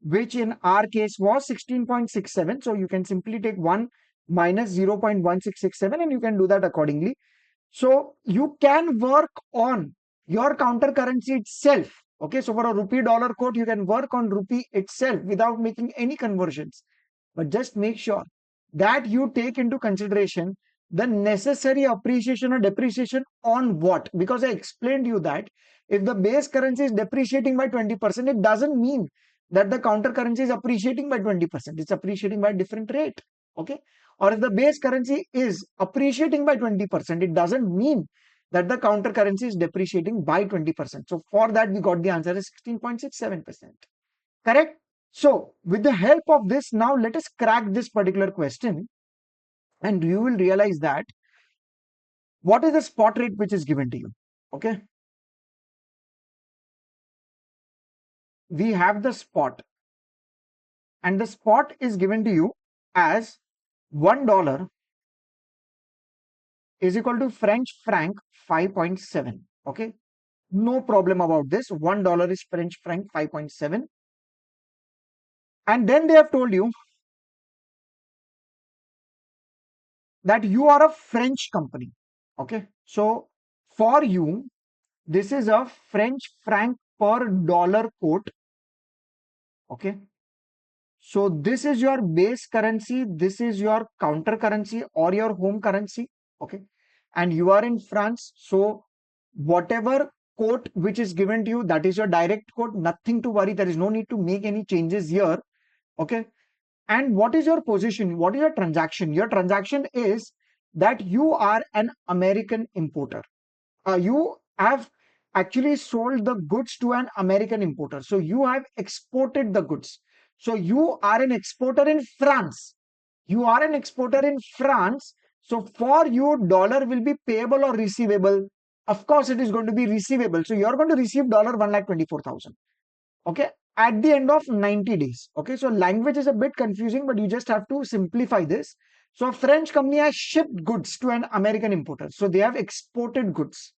which in our case was 16.67. So you can simply take 1 minus 0.1667 and you can do that accordingly. So you can work on your counter currency itself. Okay, so for a rupee dollar quote, you can work on rupee itself without making any conversions. But just make sure that you take into consideration the necessary appreciation or depreciation on what? Because I explained you that if the base currency is depreciating by 20%, it doesn't mean that the counter currency is appreciating by 20%. It's appreciating by a different rate. Okay. Or if the base currency is appreciating by 20%, it doesn't mean that the counter currency is depreciating by 20%. So for that, we got the answer is 16.67%. Correct? So with the help of this, now let us crack this particular question and you will realize that what is the spot rate which is given to you. Okay. We have the spot and the spot is given to you as $1 is equal to French franc 5.7. Okay. No problem about this. $1 is French franc 5.7. And then they have told you that you are a French company. Okay. So for you, this is a French franc per dollar quote. Okay. So this is your base currency. This is your counter currency or your home currency. Okay. And you are in France. So whatever quote which is given to you, that is your direct quote. Nothing to worry. There is no need to make any changes here. Okay. And what is your position? What is your transaction? Your transaction is that you are an American importer. You have actually sold the goods to an American importer. So you have exported the goods. So you are an exporter in France. You are an exporter in France. So for you, dollar will be payable or receivable. Of course, it is going to be receivable. So you're going to receive dollar 1,24,000. Okay, at the end of 90 days. Okay, so language is a bit confusing, but you just have to simplify this. So a French company has shipped goods to an American importer. So they have exported goods.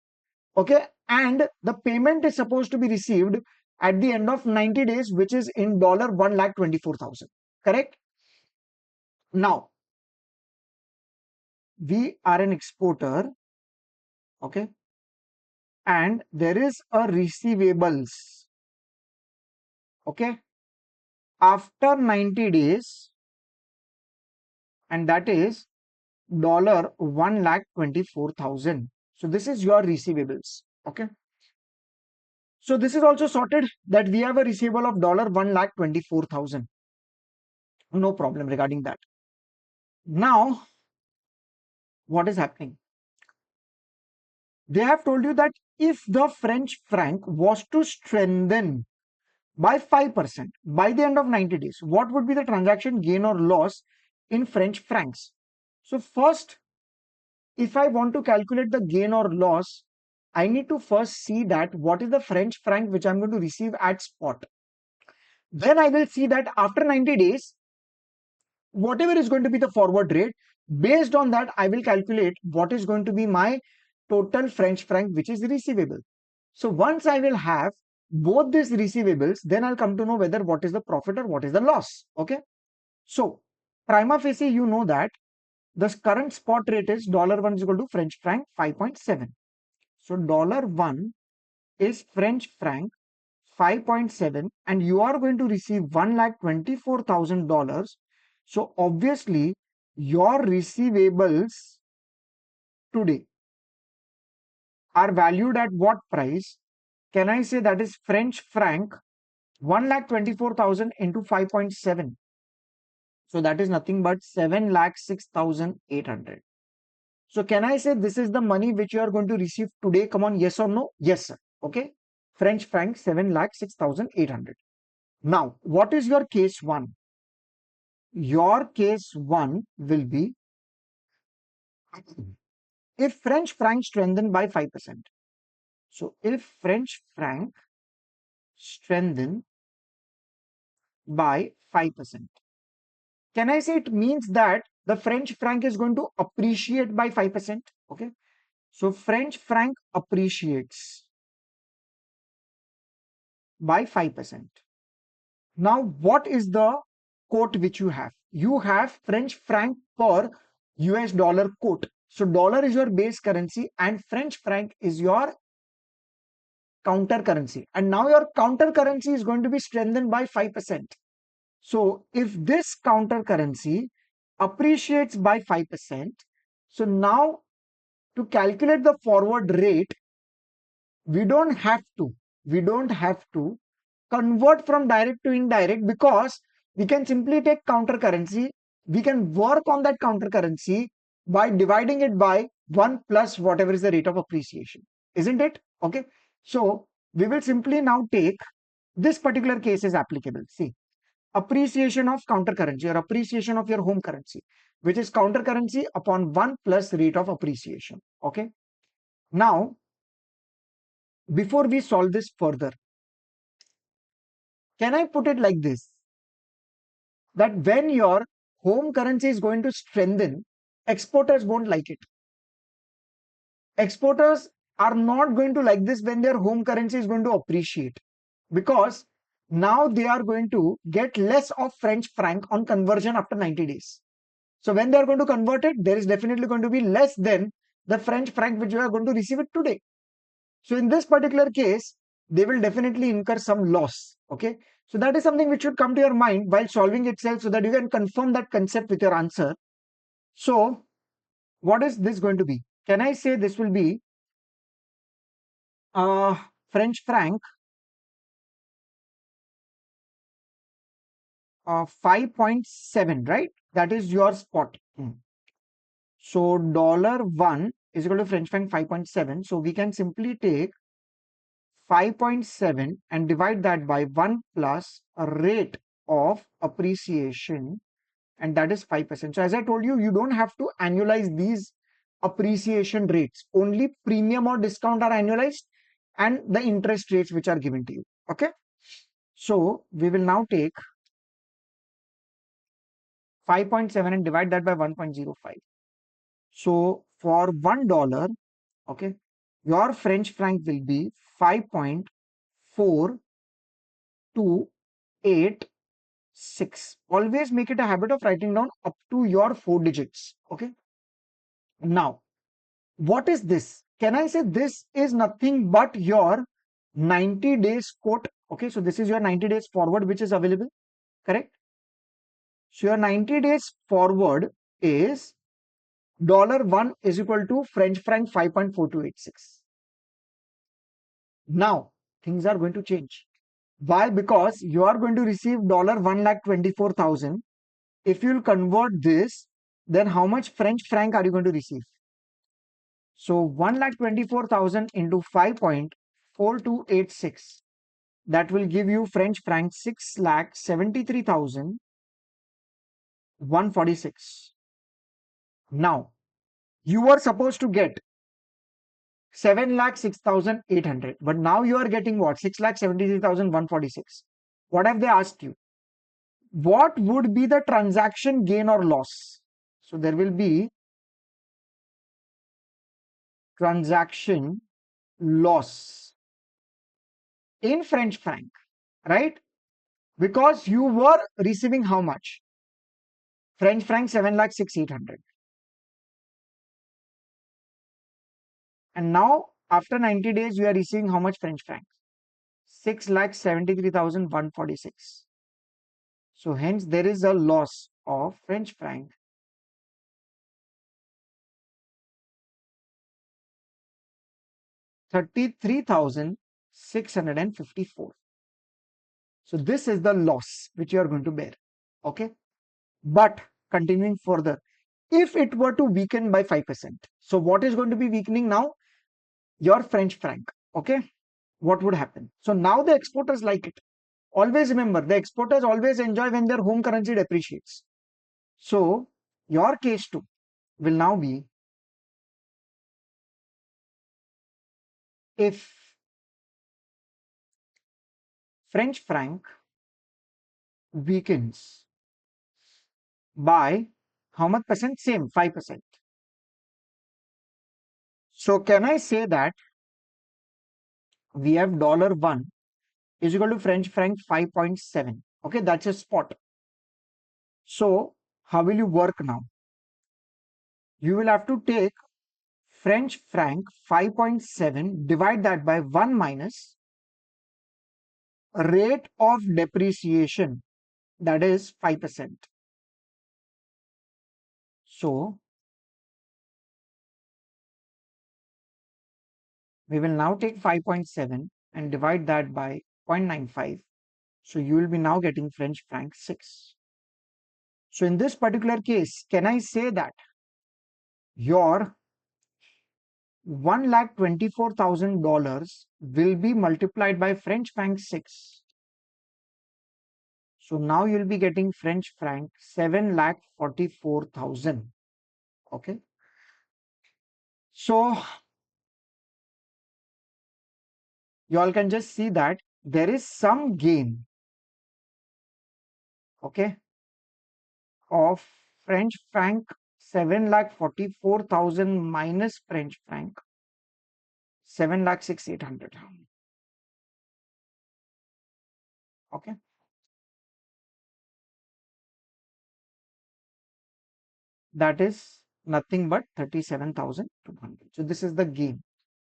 Okay, and the payment is supposed to be received at the end of 90 days, which is in dollar 1,24,000. Correct? Now, we are an exporter. Okay, and there is a receivables. Okay, after 90 days, and that is dollar 1,24,000. So this is your receivables. Okay. So this is also sorted that we have a receivable of dollar 1,24,000. No problem regarding that. Now, what is happening? They have told you that if the French franc was to strengthen by 5% by the end of 90 days, what would be the transaction gain or loss in French francs? So first, if I want to calculate the gain or loss, I need to first see that what is the French franc which I'm going to receive at spot. Then I will see that after 90 days, whatever is going to be the forward rate, based on that, I will calculate what is going to be my total French franc, which is receivable. So once I will have both these receivables, then I'll come to know whether what is the profit or what is the loss. Okay. So prima facie, you know that the current spot rate is $1 is equal to French franc 5.7. So $1 is French franc 5.7, and you are going to receive $1,24,000. So obviously your receivables today are valued at what price? Can I say that is French franc 1,24,000 into 5.7? So that is nothing but 7,06,800. So can I say this is the money which you are going to receive today? Come on, yes or no? Yes, sir. Okay. French franc 7,06,800. Now, what is your case one? Your case one will be if French franc strengthened by 5%. So if French franc strengthened by 5%, can I say it means that the French franc is going to appreciate by 5%? Okay. So French franc appreciates by 5%. Now, what is the quote which you have? You have French franc per US dollar quote. So dollar is your base currency and French franc is your counter currency. And now your counter currency is going to be strengthened by 5%. So if this counter currency appreciates by 5%, so now to calculate the forward rate, we don't have to convert from direct to indirect, because we can simply take counter currency. We can work on that counter currency by dividing it by 1 plus whatever is the rate of appreciation, isn't it? Okay. So we will simply now take this particular case is applicable. See, appreciation of counter currency or appreciation of your home currency, which is counter currency upon 1 plus rate of appreciation. Okay. Now, before we solve this further, can I put it like this? That when your home currency is going to strengthen, exporters won't like it. Exporters are not going to like this when their home currency is going to appreciate, because now they are going to get less of French franc on conversion after 90 days. So when they are going to convert it, there is definitely going to be less than the French franc which you are going to receive it today. So in this particular case, they will definitely incur some loss. Okay. So that is something which should come to your mind while solving itself, so that you can confirm that concept with your answer. So what is this going to be? Can I say this will be French franc 5.7, right? That is your spot. So $1 is equal to French franc 5.7. So we can simply take 5.7 and divide that by 1 plus a rate of appreciation, and that is 5%. So as I told you, you don't have to annualize these appreciation rates. Only premium or discount are annualized and the interest rates which are given to you. Okay. So we will now take 5.7 and divide that by 1.05. So for $1, okay, your French franc will be 5.4286. Always make it a habit of writing down up to your 4 digits. Okay. Now, what is this? Can I say this is nothing but your 90 days quote? Okay. So this is your 90 days forward which is available. Correct. So your 90 days forward is $1 is equal to French franc 5.4286. Now things are going to change. Why? Because you are going to receive $1,24,000. If you'll convert this, then how much French franc are you going to receive? So 1,24,000 into 5.4286. That will give you French franc 6,73,146. Now you were supposed to get 7,06,800, but now you are getting what? 6,73,146. What have they asked you? What would be the transaction gain or loss? So there will be transaction loss in French franc, right? Because you were receiving how much? French franc 7,06,800. And now after 90 days, you are receiving how much French franc? 6,73,146. So hence there is a loss of French franc 33,654. So this is the loss which you are going to bear. Okay. But continuing further, if it were to weaken by 5%, so what is going to be weakening now? Your French franc. Okay. What would happen? So now the exporters like it. Always remember, the exporters always enjoy when their home currency depreciates. So your case too will now be, if French franc weakens by how much percent? Same 5%. So can I say that we have $1 is equal to French franc 5.7? Okay, that's a spot. So how will you work now? You will have to take French franc 5.7, divide that by 1 minus rate of depreciation, that is 5%. So we will now take 5.7 and divide that by 0.95. So you will be now getting French franc 6. So in this particular case, can I say that your $1,24,000 will be multiplied by French franc 6? So now you'll be getting French franc 7,44,000. Okay. So you all can just see that there is some gain, okay, of French franc 7,44,000 minus French franc 7,06,800. Okay. That is nothing but 37,200. So this is the gain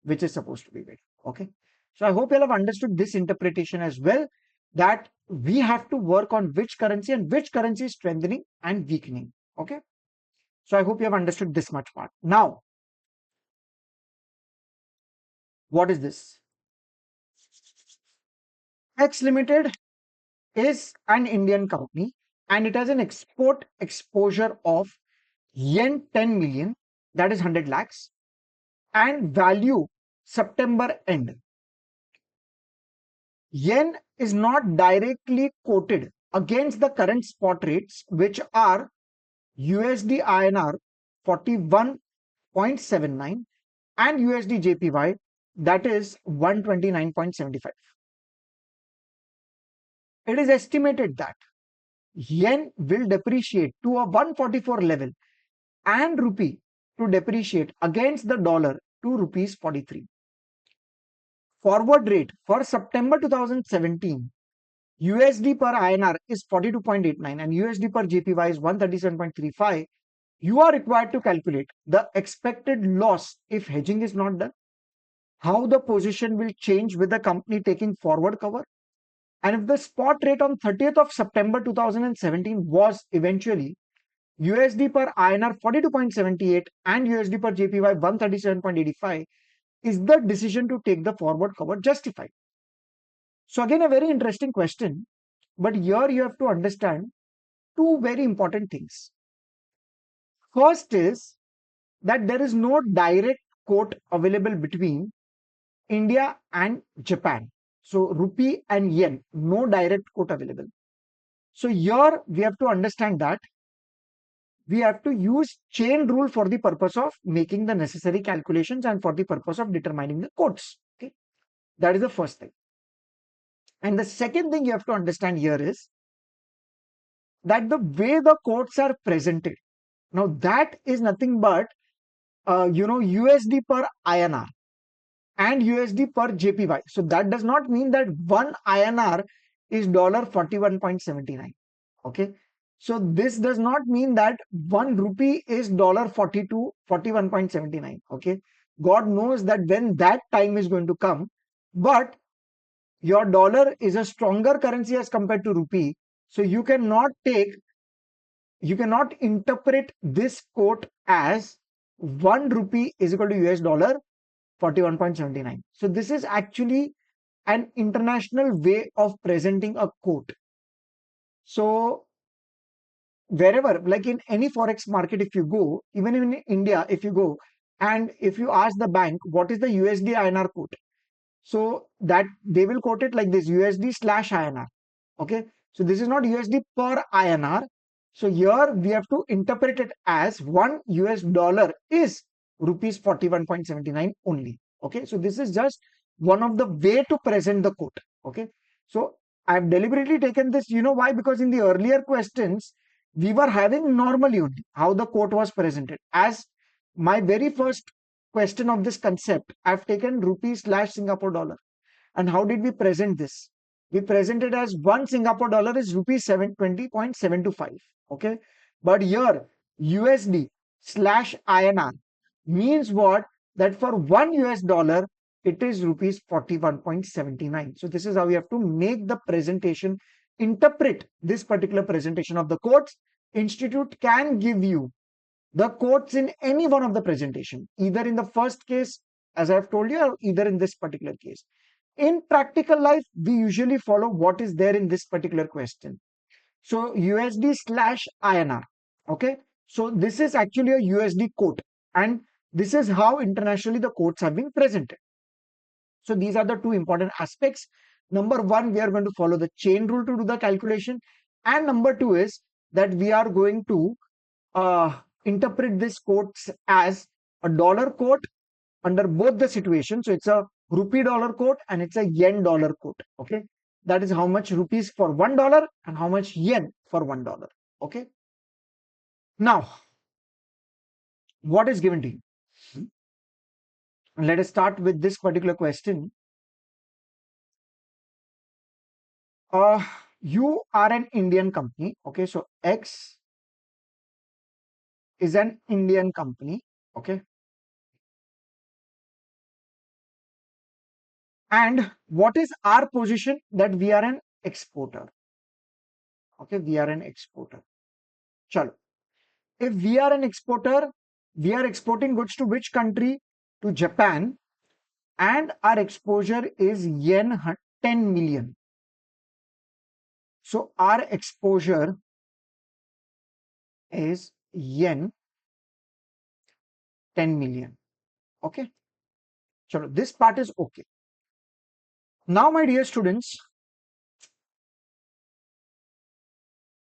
which is supposed to be made. Okay. So I hope you all have understood this interpretation as well, that we have to work on which currency and which currency is strengthening and weakening. Okay. So I hope you have understood this much part. Now, what is this? X Limited is an Indian company and it has an export exposure of yen 10 million, that is 100 lakhs, and value September end. Yen is not directly quoted against the current spot rates, which are USD INR 41.79 and USD JPY, that is 129.75. It is estimated that yen will depreciate to a 144 level and rupee to depreciate against the dollar to rupees 43. Forward rate for September 2017, USD per INR is 42.89 and USD per JPY is 137.35. You are required to calculate the expected loss if hedging is not done, how the position will change with the company taking forward cover, and if the spot rate on 30th of September 2017 was eventually USD per INR 42.78 and USD per JPY 137.85, is the decision to take the forward cover justified? So again, a very interesting question, but here you have to understand two very important things. First is that there is no direct quote available between India and Japan. So rupee and yen, no direct quote available. So here we have to understand that we have to use chain rule for the purpose of making the necessary calculations and for the purpose of determining the quotes. Okay, that is the first thing. And the second thing you have to understand here is that the way the quotes are presented, now that is nothing but USD per INR and USD per JPY. So that does not mean that one INR is $41.79. Okay. So this does not mean that 1 rupee is $41.79. Okay. God knows that when that time is going to come, but your dollar is a stronger currency as compared to rupee. So you cannot interpret this quote as 1 rupee is equal to US dollar 41.79. So this is actually an international way of presenting a quote. So wherever, like in any forex market, if you go, even in India, if you go and if you ask the bank what is the USD INR quote, so that they will quote it like this: USD slash INR. Okay. So this is not USD per INR. So here we have to interpret it as $1 is rupees 41.79 only. Okay. So this is just one of the way to present the quote. Okay. So I've deliberately taken this. You know why? Because in the earlier questions, we were having normally only how the quote was presented. As my very first question of this concept, I've taken rupee slash Singapore dollar. And how did we present this? We present it as one Singapore dollar is rupees 720.725. Okay. But here, USD slash INR means what? That for one US dollar, it is rupees 41.79. So this is how we have to make the presentation, interpret this particular presentation of the quotes. Institute can give you the quotes in any one of the presentation, either in the first case, as I have told you, or either in this particular case. In practical life, we usually follow what is there in this particular question. So USD slash INR. Okay. So this is actually a USD quote, and this is how internationally the quotes have been presented. So these are the two important aspects. Number one, we are going to follow the chain rule to do the calculation. And number two is that we are going to interpret this quotes as a dollar quote under both the situations. So it's a rupee dollar quote and it's a yen dollar quote. Okay. That is how much rupees for $1 and how much yen for $1. Okay. Now, what is given to you? Let us start with this particular question. Uh, you are an Indian company. Okay. So X is an Indian company. Okay. And what is our position? That we are an exporter. Okay. We are an exporter. Chalo. If we are an exporter, we are exporting goods to which country? To Japan. And our exposure is yen 10 million. So our exposure is yen 10 million. Okay. So this part is okay. Now, my dear students,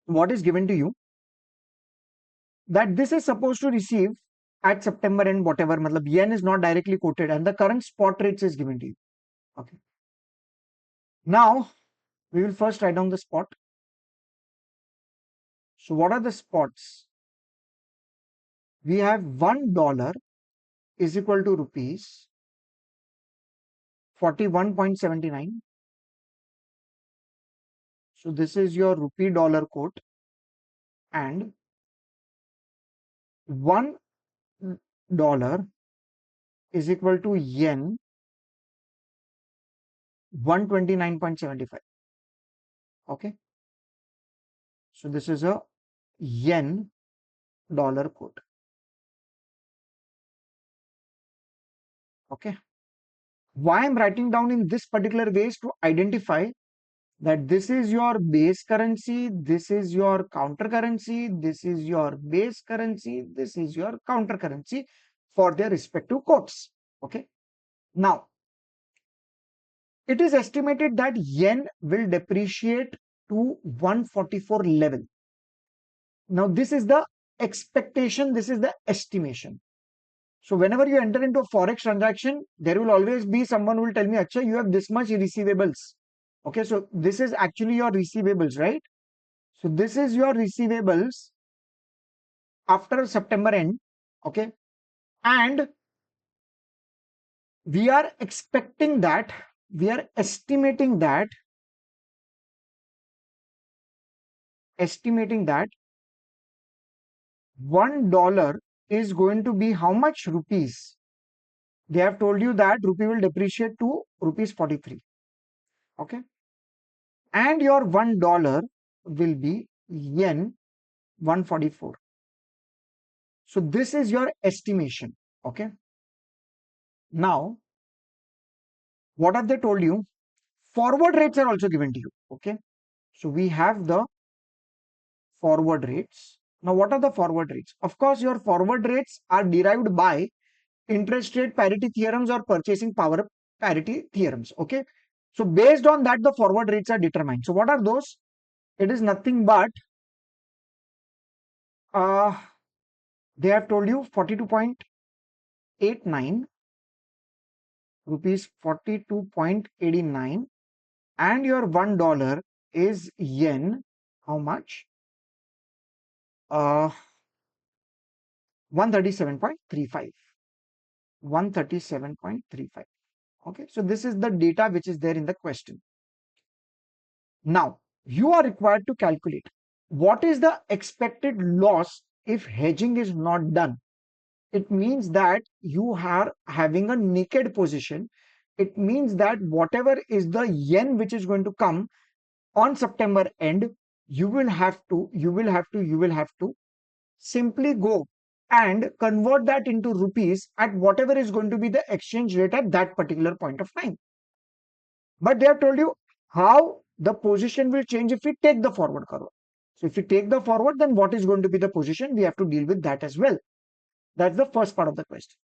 what is given to you? That this is supposed to receive at September end, whatever, matlab yen is not directly quoted and the current spot rates is given to you. Okay. Now, we will first write down the spot. So what are the spots? We have $1 is equal to rupees 41.79. So this is your rupee dollar quote, and $1 is equal to yen 129.75. Okay. So this is a yen dollar quote. Okay. Why I'm writing down in this particular way is to identify that this is your base currency, this is your counter currency, this is your base currency, this is your counter currency for their respective quotes. Okay. Now, it is estimated that yen will depreciate to 144 level. Now, this is the expectation, this is the estimation. So whenever you enter into a forex transaction, there will always be someone who will tell me, Acha, you have this much receivables. Okay, so this is actually your receivables, right? So this is your receivables after September end. Okay, and we are expecting that, we are estimating that $1 is going to be how much rupees? They have told you that rupee will depreciate to rupees 43. Okay, and your $1 will be yen 144. So this is your estimation. Okay, now what have they told you? Forward rates are also given to you. Okay, so we have the forward rates. Now what are the forward rates? Of course, your forward rates are derived by interest rate parity theorems or purchasing power parity theorems. Okay, so based on that, the forward rates are determined. So what are those? It is nothing but uh, they have told you 42.89 rupees, 42.89, and your $1 is yen. How much? 137.35. 137.35. Okay, so this is the data which is there in the question. Now you are required to calculate what is the expected loss if hedging is not done. It means that you are having a naked position. It means that whatever is the yen which is going to come on September end, you will have to simply go and convert that into rupees at whatever is going to be the exchange rate at that particular point of time. But they have told you how the position will change if we take the forward curve. So if we take the forward, then what is going to be the position? We have to deal with that as well. That's the first part of the question.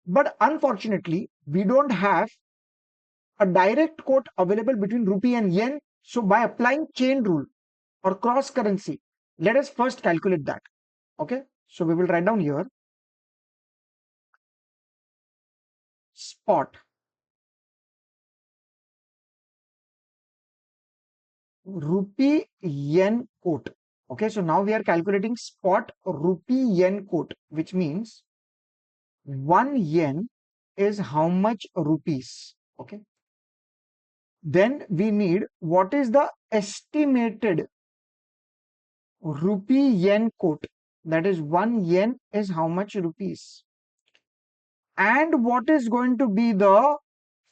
But unfortunately, we don't have a direct quote available between rupee and yen. So by applying chain rule or cross currency, let us first calculate that. Okay, so we will write down here spot rupee yen quote. Okay, so now we are calculating spot rupee yen quote, which means 1 yen is how much rupees. Okay, then we need what is the estimated rupee yen quote, that is 1 yen is how much rupees, and what is going to be the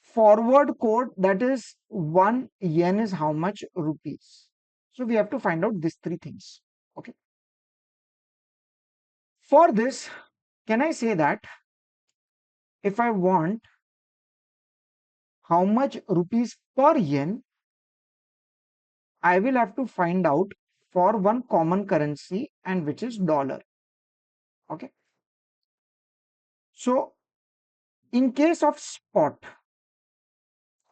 forward quote, that is 1 yen is how much rupees. So we have to find out these three things. Okay, for this, can I say that if I want how much rupees per yen, I will have to find out for one common currency, and which is dollar. Okay, so in case of spot,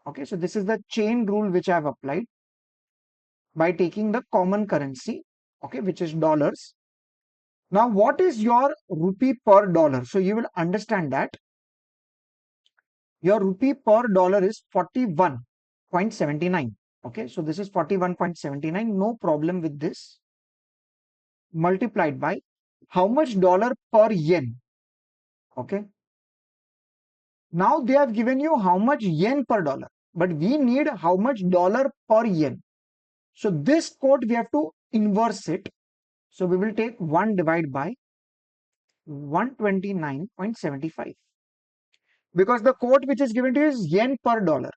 okay, so this is the chain rule which I have applied by taking the common currency, okay, which is dollars. Now what is your rupee per dollar? So you will understand that your rupee per dollar is 41.79. Okay, so this is 41.79, no problem with this, multiplied by how much dollar per yen. Okay, now they have given you how much yen per dollar, but we need how much dollar per yen. So this quote we have to inverse it. So we will take 1 divided by 129.75, because the quote which is given to you is yen per dollar,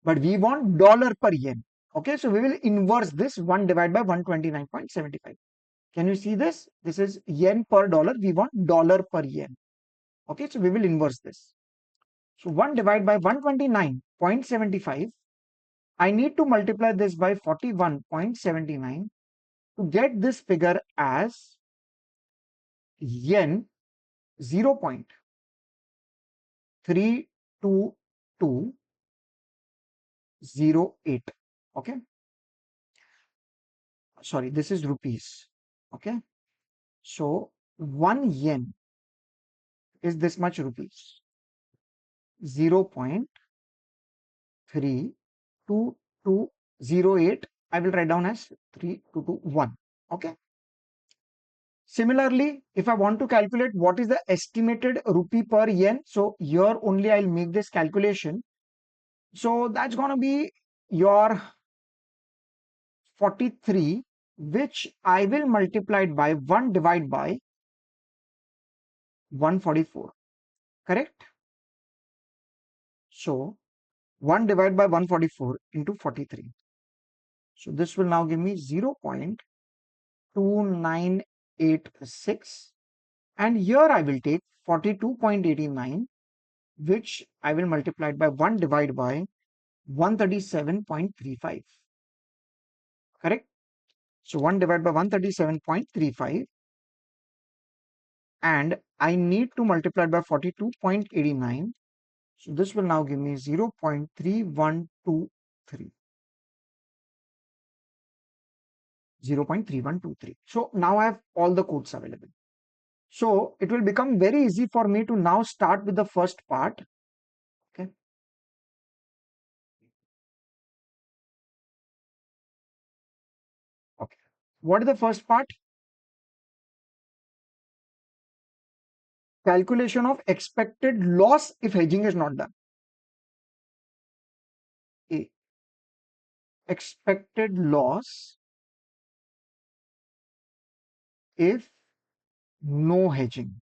but we want dollar per yen. Okay, so we will inverse this 1 divided by 129.75. Can you see this? This is yen per dollar. We want dollar per yen. Okay, so we will inverse this. So 1 divided by 129.75. I need to multiply this by 41.79 to get this figure as yen 0.32208. Okay, sorry, this is rupees. Okay, so 1 yen is this much rupees, 0.32208. 3208. I will write down as 3221. Okay. Similarly, if I want to calculate what is the estimated rupee per yen, so here only I'll make this calculation. So that's going to be your 43, which I will multiply it by 1 divided by 144. Correct? So 1 divided by 144 into 43. So this will now give me 0.2986. And here I will take 42.89, which I will multiply it by 1 divided by 137.35. Correct? So 1 divided by 137.35. And I need to multiply it by 42.89. So this will now give me 0.3123. 0.3123. So now I have all the codes available. So it will become very easy for me to now start with the first part. Okay. Okay. What is the first part? Calculation of expected loss if hedging is not done. A. Expected loss if no hedging.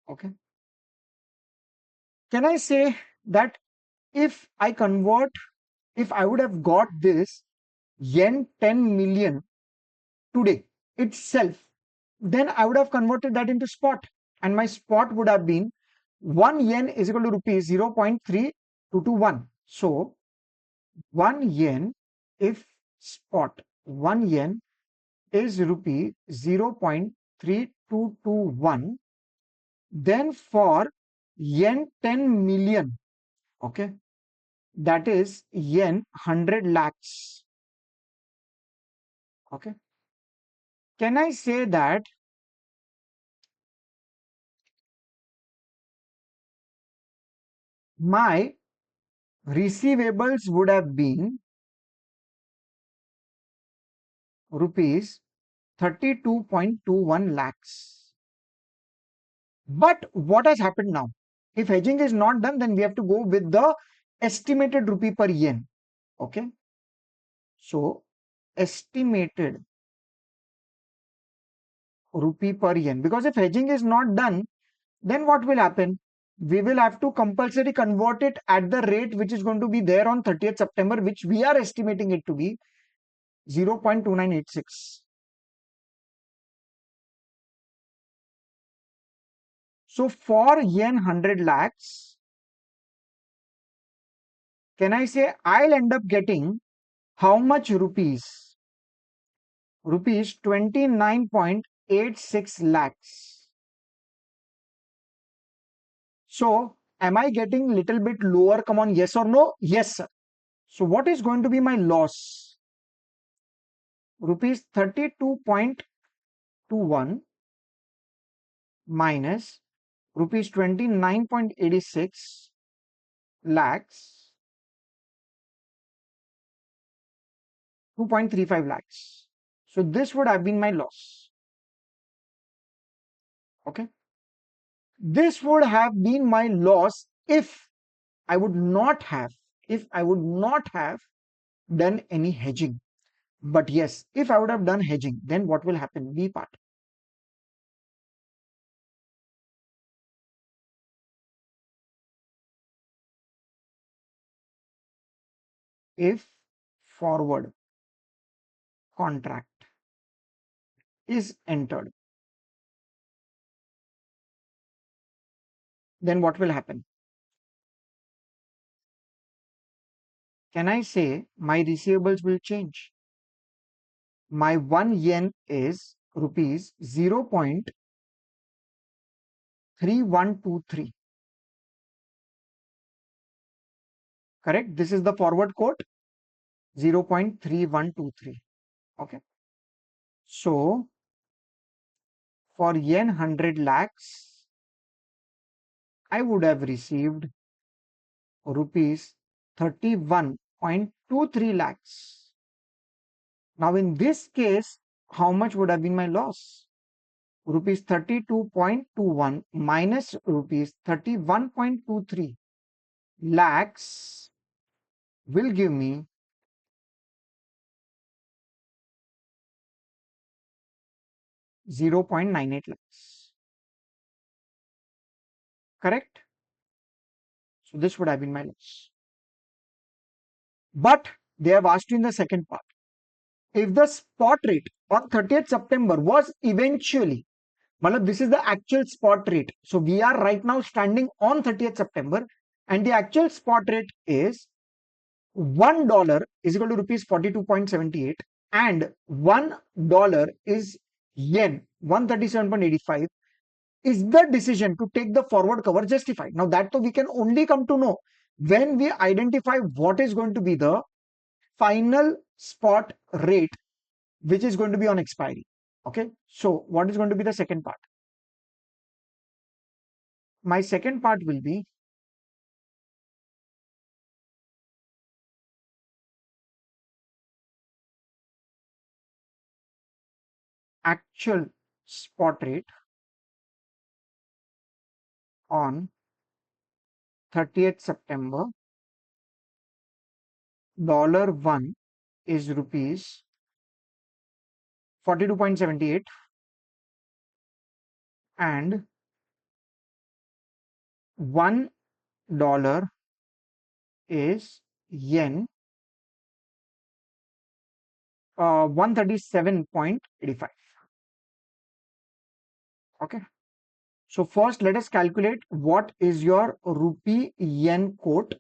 Okay. Can I say that if I convert, if I would have got this yen 10 million today itself, then I would have converted that into spot, and my spot would have been 1 yen is equal to rupees 0.3221. So 1 yen, if spot 1 yen is rupee 0.3221, then for yen 10 million, okay, that is yen 100 lakhs. Okay. Can I say that my receivables would have been rupees 32.21 lakhs? But what has happened now? If hedging is not done, then we have to go with the estimated rupee per yen. Okay. So estimated rupee per yen. Because if hedging is not done, then what will happen? We will have to compulsory convert it at the rate which is going to be there on 30th September, which we are estimating it to be 0.2986. So for yen 100 lakhs, can I say I'll end up getting how much rupees? Rupees 29.86 lakhs. So am I getting little bit lower? Come on, yes or no? Yes, sir. So what is going to be my loss? Rupees 32.21 minus rupees 29.86 lakhs, 2.35 lakhs. So this would have been my loss. Okay. This would have been my loss if I would not have, done any hedging. But yes, if I would have done hedging, then what will happen? B part. If forward contract is entered, then what will happen? Can I say my receivables will change? My 1 yen is rupees 0.3123. Correct? This is the forward quote, 0.3123. Okay. So for yen 100 lakhs, I would have received rupees 31.23 lakhs. Now in this case, how much would have been my loss? Rupees 32.21 minus rupees 31.23 lakhs will give me 0.98 lakhs. Correct? So this would have been my loss. But they have asked you in the second part, if the spot rate on 30th September was eventually, Malab, this is the actual spot rate. So we are right now standing on 30th September and the actual spot rate is $1 is equal to rupees 42.78 and $1 is yen 137.85. Is the decision to take the forward cover justified? Now that we can only come to know when we identify what is going to be the final spot rate which is going to be on expiry. Okay, so what is going to be the second part? My second part will be actual spot rate on 30th September. $1 is rupees 42.78 and $1 is yen 137.85. Okay. So first let us calculate what is your rupee yen quote.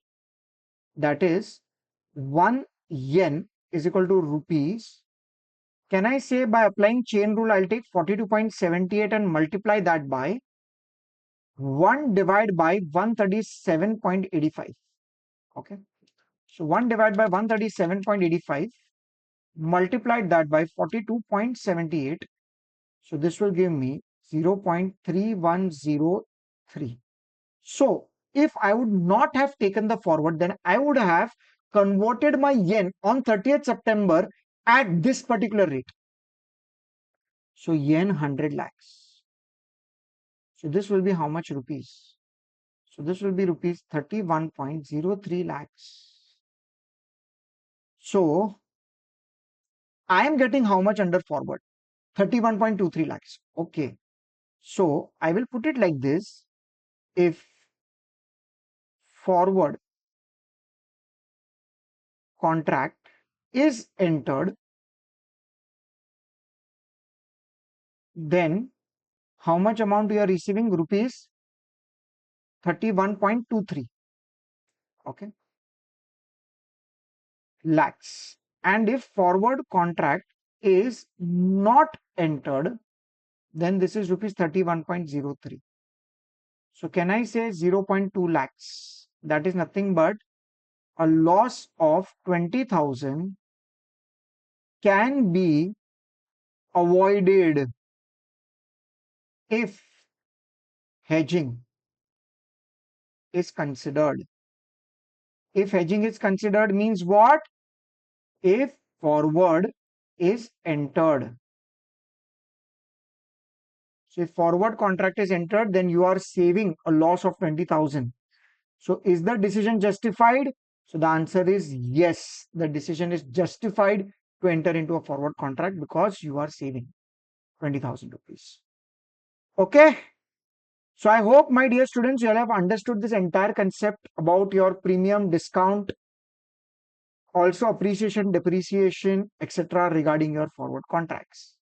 That is 1 yen is equal to rupees. Can I say by applying chain rule, I'll take 42.78 and multiply that by 1 divided by 137.85. Okay. So 1 divided by 137.85 multiplied that by 42.78. So this will give me 0.3103. So if I would not have taken the forward, then I would have converted my yen on 30th September at this particular rate. So yen 100 lakhs. So this will be how much rupees? So this will be rupees 31.03 lakhs. So I am getting how much under forward? 31.23 lakhs. Okay. So I will put it like this. If forward contract is entered, then how much amount you are receiving? Rupees 31.23. Okay. Lakhs. And if forward contract is not entered, then this is rupees 31.03. So can I say 0.2 lakhs? That is nothing but a loss of 20,000 can be avoided if hedging is considered. If hedging is considered means what? If forward is entered. So if forward contract is entered, then you are saving a loss of 20,000. So is the decision justified? So the answer is yes. The decision is justified to enter into a forward contract because you are saving 20,000 rupees. Okay. So I hope, my dear students, you all have understood this entire concept about your premium, discount, also appreciation, depreciation, etc. regarding your forward contracts.